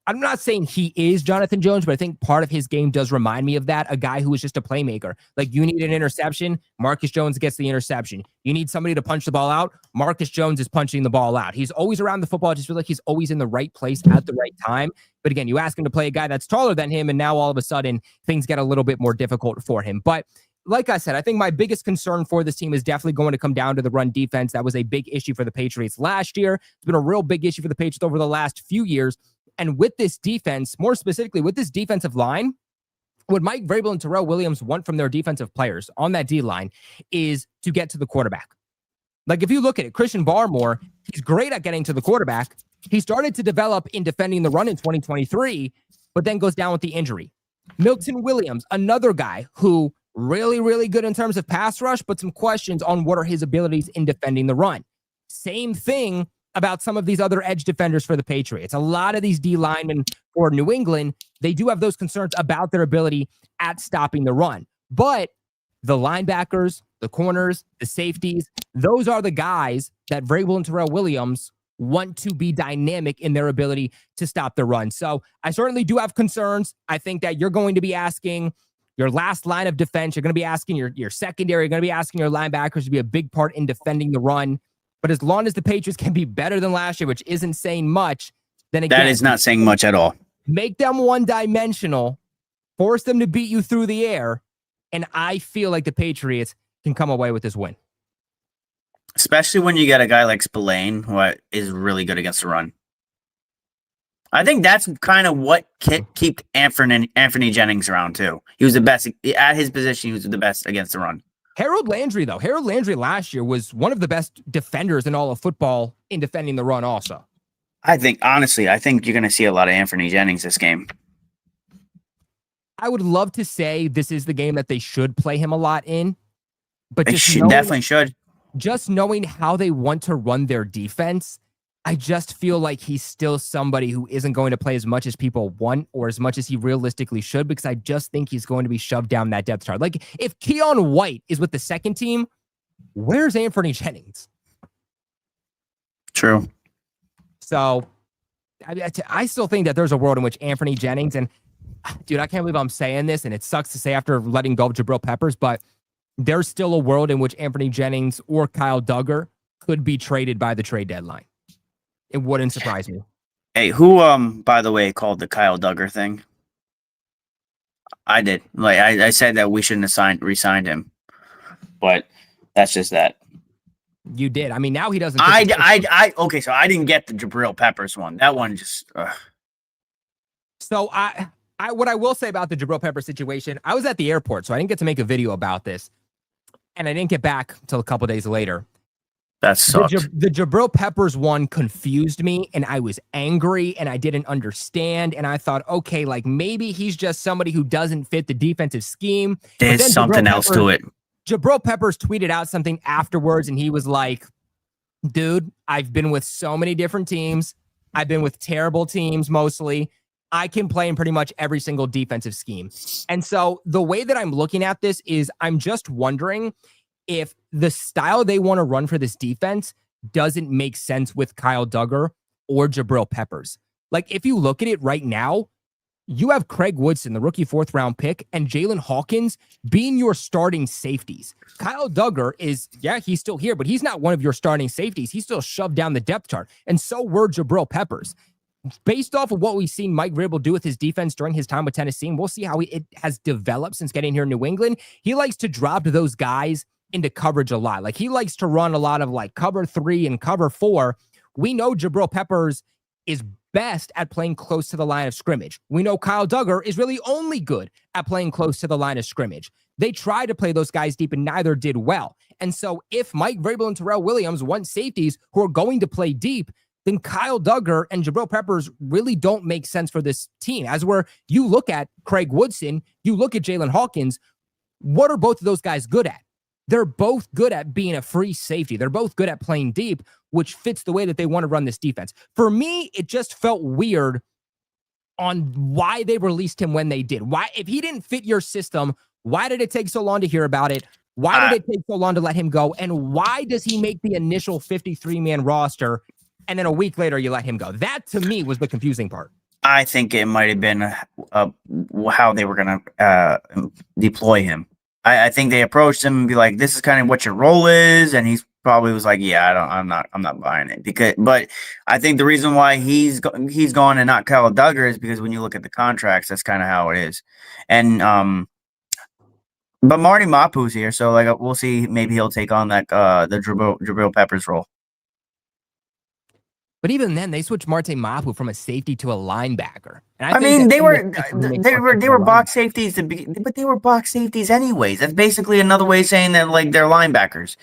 A: I'm not saying he is Jonathan Jones, but I think part of his game does remind me of that. A guy who is just a playmaker. Like, you need an interception, Marcus Jones gets the interception. You need somebody to punch the ball out, Marcus Jones is punching the ball out. He's always around the football. I just feel like he's always in the right place at the right time. But again, you ask him to play a guy that's taller than him, and now all of a sudden things get a little bit more difficult for him. But like I said, I think my biggest concern for this team is definitely going to come down to the run defense. That was a big issue for the Patriots last year. It's been a real big issue for the Patriots over the last few years. And with this defense, more specifically with this defensive line, what Mike Vrabel and Terrell Williams want from their defensive players on that D-line is to get to the quarterback. Like, if you look at it, Christian Barmore, he's great at getting to the quarterback. He started to develop in defending the run in 2023, but then goes down with the injury. Milton Williams, another guy who really, really good in terms of pass rush, but some questions on what are his abilities in defending the run. Same thing about some of these other edge defenders for the Patriots. A lot of these D linemen for New England, they do have those concerns about their ability at stopping the run. But the linebackers, the corners, the safeties, those are the guys that Vrabel and Terrell Williams want to be dynamic in their ability to stop the run. So I certainly do have concerns. I think that you're going to be asking your last line of defense. You're going to be asking your secondary. You're going to be asking your linebackers to be a big part in defending the run. But as long as the Patriots can be better than last year, which isn't saying much, then again,
B: that is not saying much at all.
A: Make them one-dimensional, force them to beat you through the air, and I feel like the Patriots can come away with this win.
B: Especially when you get a guy like Spillane, who is really good against the run. I think that's kind of what kept Anthony Jennings around, too. He was the best. At his position, he was the best against the run.
A: Harold Landry, though. Harold Landry last year was one of the best defenders in all of football in defending the run also.
B: Honestly, I think you're going to see a lot of Anthony Jennings this game.
A: I would love to say this is the game that they should play him a lot in. But
B: definitely should.
A: Just knowing how they want to run their defense, I just feel like he's still somebody who isn't going to play as much as people want or as much as he realistically should, because I just think he's going to be shoved down that depth chart. Like, if Keon White is with the second team, where's Anthony Jennings?
B: True.
A: So I still think that there's a world in which Anthony Jennings, and dude, I can't believe I'm saying this, and it sucks to say after letting go of Jabril Peppers, but there's still a world in which Anthony Jennings or Kyle Duggar could be traded by the trade deadline. It wouldn't surprise me.
B: Hey, who, by the way, called the Kyle Duggar thing? I did. Like, I said that we shouldn't have re-signed him, but that's just that.
A: You did. I mean, now he doesn't.
B: Okay, so I didn't get the Jabril Peppers one. That one just.
A: So what I will say about the Jabril Peppers situation, I was at the airport, so I didn't get to make a video about this, and I didn't get back until a couple days later.
B: That sucked.
A: The Jabril Peppers one confused me, and I was angry, and I didn't understand, and I thought, okay, like, maybe he's just somebody who doesn't fit the defensive scheme.
B: There's something else to it.
A: Jabril Peppers tweeted out something afterwards, and he was like, dude, I've been with so many different teams. I've been with terrible teams mostly. I can play in pretty much every single defensive scheme. And so the way that I'm looking at this is I'm just wondering if the style they want to run for this defense doesn't make sense with Kyle Duggar or Jabril Peppers. Like, if you look at it right now, you have Craig Woodson, the rookie 4th-round pick, and Jalen Hawkins being your starting safeties. Kyle Duggar is, he's still here, but he's not one of your starting safeties. He's still shoved down the depth chart. And so were Jabril Peppers. Based off of what we've seen Mike Vrabel do with his defense during his time with Tennessee, and we'll see how it has developed since getting here in New England, he likes to drop those guys into coverage a lot. Like, he likes to run a lot of like cover 3 and cover 4. We know Jabril Peppers is best at playing close to the line of scrimmage. We know Kyle Duggar is really only good at playing close to the line of scrimmage. They tried to play those guys deep and neither did well. And so if Mike Vrabel and Terrell Williams want safeties who are going to play deep, then Kyle Duggar and Jabril Peppers really don't make sense for this team. As where you look at Craig Woodson, you look at Jalen Hawkins, what are both of those guys good at? they're both good at being a free safety. They're both good at playing deep, which fits the way that they want to run this defense. For me, it just felt weird on why they released him when they did. Why, if he didn't fit your system, why did it take so long to hear about it? Why did it take so long to let him go? And why does he make the initial 53-man roster and then a week later you let him go? That to me was the confusing part.
B: I think it might have been how they were going to deploy him. I think they approached him and be like, "This is kind of what your role is," and he's probably was like, "Yeah, I'm not buying it." But I think the reason why he's gone and not Kyle Duggar is because when you look at the contracts, that's kind of how it is. And but Marty Mapu's here, so like we'll see. Maybe he'll take on that the Jabril Peppers role.
A: But even then, they switched Marte Mapu from a safety to a linebacker.
B: And I mean, they were box safeties, but they were box safeties anyways. That's basically another way of saying that like they're linebackers.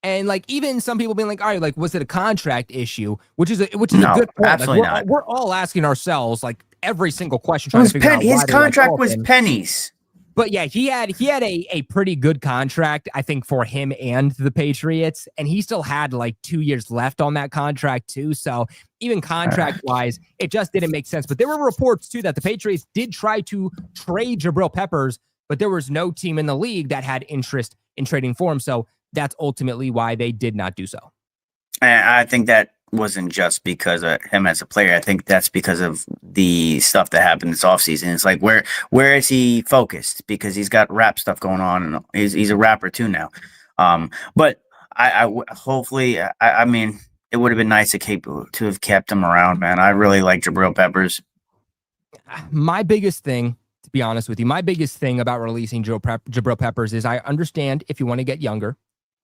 A: And like even some people being like, all right, like was it a contract issue? Which is a good point.
B: Absolutely
A: like,
B: not.
A: We're all asking ourselves like every single question, trying to figure out
B: his contract was pennies.
A: But yeah, he had a pretty good contract, I think, for him and the Patriots, and he still had like 2 years left on that contract too. So even contract-wise, it just didn't make sense. But there were reports too that the Patriots did try to trade Jabril Peppers, but there was no team in the league that had interest in trading for him. So that's ultimately why they did not do so.
B: And I think that wasn't just because of him as a player. I think that's because of the stuff that happened this offseason. It's like, where is he focused? Because he's got rap stuff going on, and he's a rapper too now. But I hopefully, I mean, it would have been nice to have kept him around, man. I really like Jabril Peppers.
A: My biggest thing, to be honest with you, my biggest thing about releasing Jabril Peppers is I understand if you want to get younger.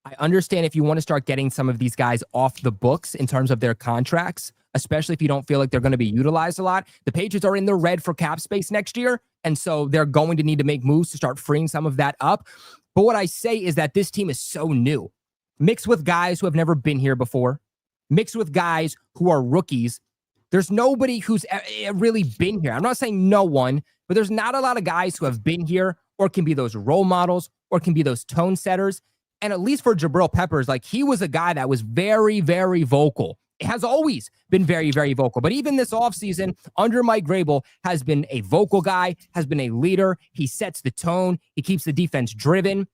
A: I understand if you want to start getting some of these guys off the books in terms of their contracts, especially if you don't feel like they're going to be utilized a lot. The Patriots are in the red for cap space next year, and so they're going to need to make moves to start freeing some of that up. But what I say is that this team is so new, mixed with guys who have never been here before, mixed with guys who are rookies. There's nobody who's really been here. I'm not saying no one, but there's not a lot of guys who have been here or can be those role models or can be those tone setters. And at least for Jabril Peppers, like he was a guy that was very, very vocal. It has always been very, very vocal. But even this offseason, under Mike Vrabel, has been a vocal guy, has been a leader. He sets the tone. He keeps the defense driven.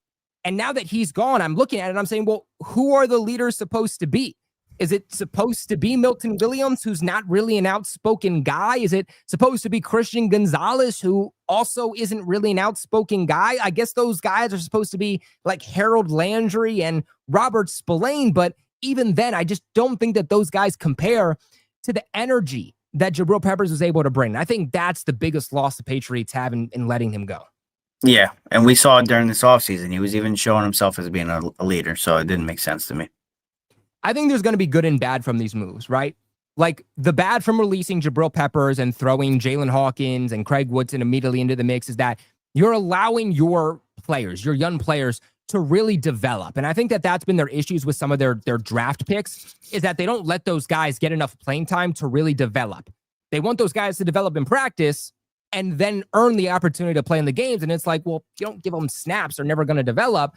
A: And now that he's gone, I'm looking at it and I'm saying, well, who are the leaders supposed to be? Is it supposed to be Milton Williams, who's not really an outspoken guy? Is it supposed to be Christian Gonzalez, who also isn't really an outspoken guy? I guess those guys are supposed to be like Harold Landry and Robert Spillane, but even then, I just don't think that those guys compare to the energy that Jabril Peppers was able to bring. I think that's the biggest loss the Patriots have in letting him go.
B: Yeah, and we saw it during this offseason. He was even showing himself as being a leader, so it didn't make sense to me.
A: I think there's going to be good and bad from these moves, right? Like the bad from releasing Jabril Peppers and throwing Jalen Hawkins and Craig Woodson immediately into the mix is that you're allowing your players, your young players, to really develop. And I think that that's been their issues with some of their draft picks, is that they don't let those guys get enough playing time to really develop. They want those guys to develop in practice and then earn the opportunity to play in the games. And it's like, well, you don't give them snaps, they're never going to develop.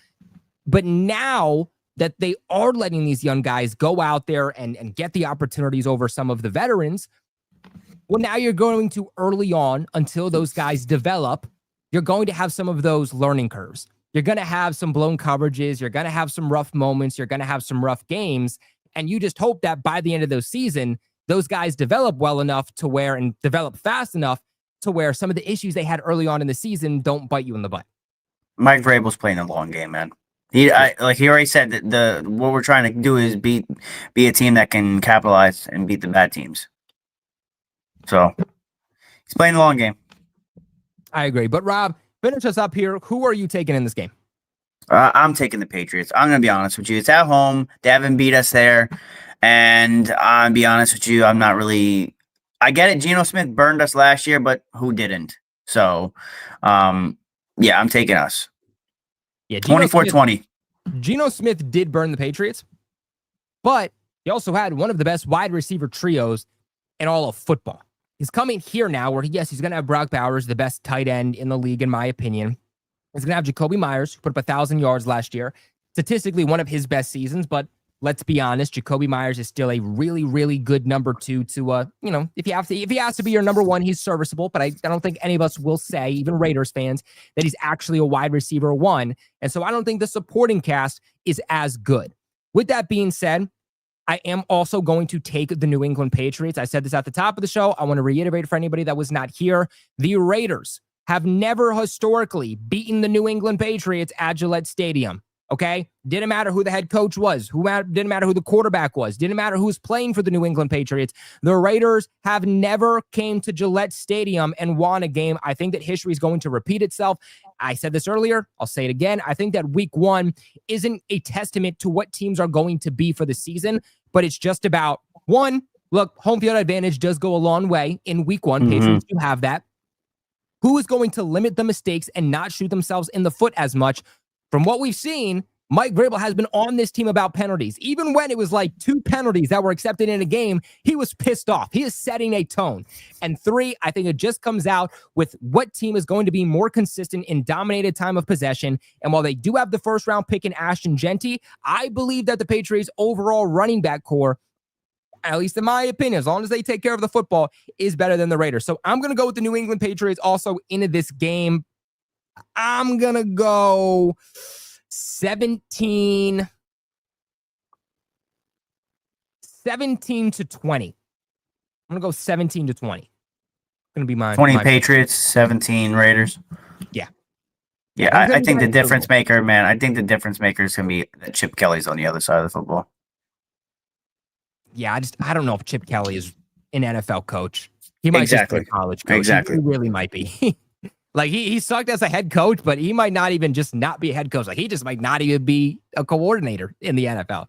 A: But now that they are letting these young guys go out there and get the opportunities over some of the veterans, well, now you're going to early on, until those guys develop, you're going to have some of those learning curves. You're going to have some blown coverages. You're going to have some rough moments. You're going to have some rough games. And you just hope that by the end of the season, those guys develop well enough to where, and develop fast enough to where some of the issues they had early on in the season don't bite you in the butt.
B: Mike Vrabel's playing a long game, man. He already said that what we're trying to do is be a team that can capitalize and beat the bad teams. So he's playing the long game.
A: I agree. But Rob, finish us up here. Who are you taking in this game?
B: I'm taking the Patriots. I'm going to be honest with you. It's at home. They haven't beat us there. And I'll be honest with you, I'm not really – I get it. Geno Smith burned us last year, but who didn't? So, yeah, I'm taking us.
A: Yeah,
B: 24-20.
A: Geno Smith did burn the Patriots, but he also had one of the best wide receiver trios in all of football. He's coming here now where, yes, he's going to have Brock Bowers, the best tight end in the league, in my opinion. is going to have Jacoby Myers, who put up 1,000 yards last year. Statistically, one of his best seasons, but let's be honest, Jacoby Myers is still a really, really good number 2 to, if he has to be your number 1, he's serviceable, but I don't think any of us will say, even Raiders fans, that he's actually a wide receiver 1. And so I don't think the supporting cast is as good. With that being said, I am also going to take the New England Patriots. I said this at the top of the show. I want to reiterate for anybody that was not here. The Raiders have never historically beaten the New England Patriots at Gillette Stadium. Okay? Didn't matter who the head coach was. Didn't matter who the quarterback was. Didn't matter who was playing for the New England Patriots. The Raiders have never came to Gillette Stadium and won a game. I think that history is going to repeat itself. I said this earlier. I'll say it again. I think that week 1 isn't a testament to what teams are going to be for the season, but it's just about, 1, look, home field advantage does go a long way in week 1. Mm-hmm. Patriots do have that. Who is going to limit the mistakes and not shoot themselves in the foot as much? From what we've seen, Mike Vrabel has been on this team about penalties. Even when it was like 2 penalties that were accepted in a game, he was pissed off. He is setting a tone. And 3, I think it just comes out with what team is going to be more consistent in dominated time of possession. And while they do have the first-round pick in Ashton Genty, I believe that the Patriots' overall running back core, at least in my opinion, as long as they take care of the football, is better than the Raiders. So I'm going to go with the New England Patriots also into this game. I'm going to go 17 to 20. I'm going to go 17 to 20. Going to be my
C: 20 Patriots, 17 Raiders.
A: Yeah.
C: Yeah, I think the difference maker, man, I think the difference maker is going to be that Chip Kelly's on the other side of the football.
A: Yeah, I don't know if Chip Kelly is an NFL coach. He might just be a college coach.
C: Exactly.
A: He really might be. Like, he sucked as a head coach, but he might not even just not be a head coach. Like, he just might not even be a coordinator in the NFL.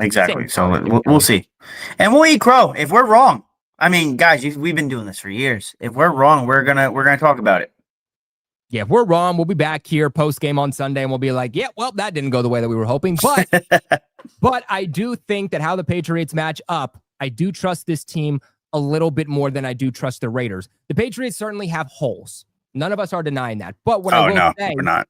C: Exactly. So we'll see. And we'll eat crow if we're wrong. I mean, guys, we've been doing this for years. If we're wrong, we're gonna talk about it.
A: Yeah, if we're wrong, we'll be back here post-game on Sunday, and we'll be like, yeah, well, that didn't go the way that we were hoping. But I do think that how the Patriots match up, I do trust this team a little bit more than I do trust the Raiders. The Patriots certainly have holes. None of us are denying that. But what I will say
C: we're not.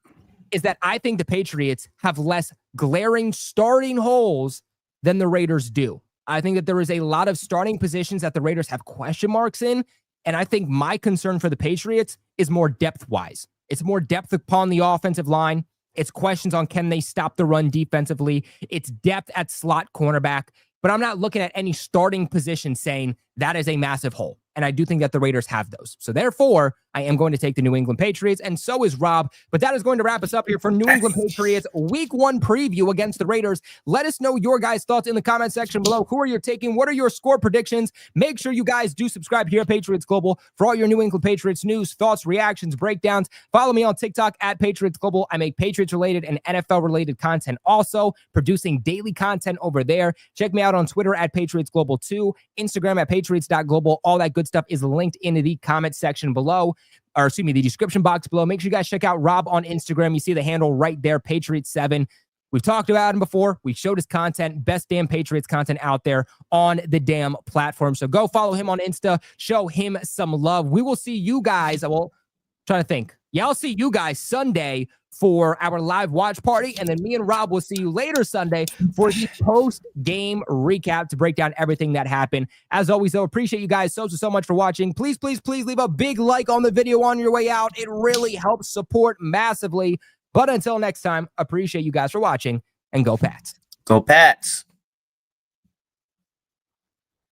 A: Is that I think the Patriots have less glaring starting holes than the Raiders do. I think that there is a lot of starting positions that the Raiders have question marks in. And I think my concern for the Patriots is more depth-wise. It's more depth upon the offensive line. It's questions on can they stop the run defensively. It's depth at slot cornerback. But I'm not looking at any starting position saying that is a massive hole. And I do think that the Raiders have those. So therefore, I am going to take the New England Patriots, and so is Rob. But that is going to wrap us up here for New England Patriots Week 1 preview against the Raiders. Let us know your guys' thoughts in the comment section below. Who are you taking? What are your score predictions? Make sure you guys do subscribe here at Patriots Global for all your New England Patriots news, thoughts, reactions, breakdowns. Follow me on TikTok at Patriots Global. I make Patriots-related and NFL-related content also, producing daily content over there. Check me out on Twitter at Patriots Global 2, Instagram at Patriots.global. All that good stuff is linked in the comment section below, or excuse me, the description box below. Make sure you guys check out Rob on Instagram. You see the handle right there, Patriots7. We've talked about him before. We showed his content, best damn Patriots content out there on the damn platform. So go follow him on Insta, show him some love. We will see you guys. Well, trying to think. Yeah, I'll see you guys Sunday for our live watch party. And then me and Rob will see you later Sunday for the post-game recap to break down everything that happened. As always, though, appreciate you guys so much for watching. Please, please, please leave a big like on the video on your way out. It really helps support massively. But until next time, appreciate you guys for watching, and go Pats.
C: Go Pats.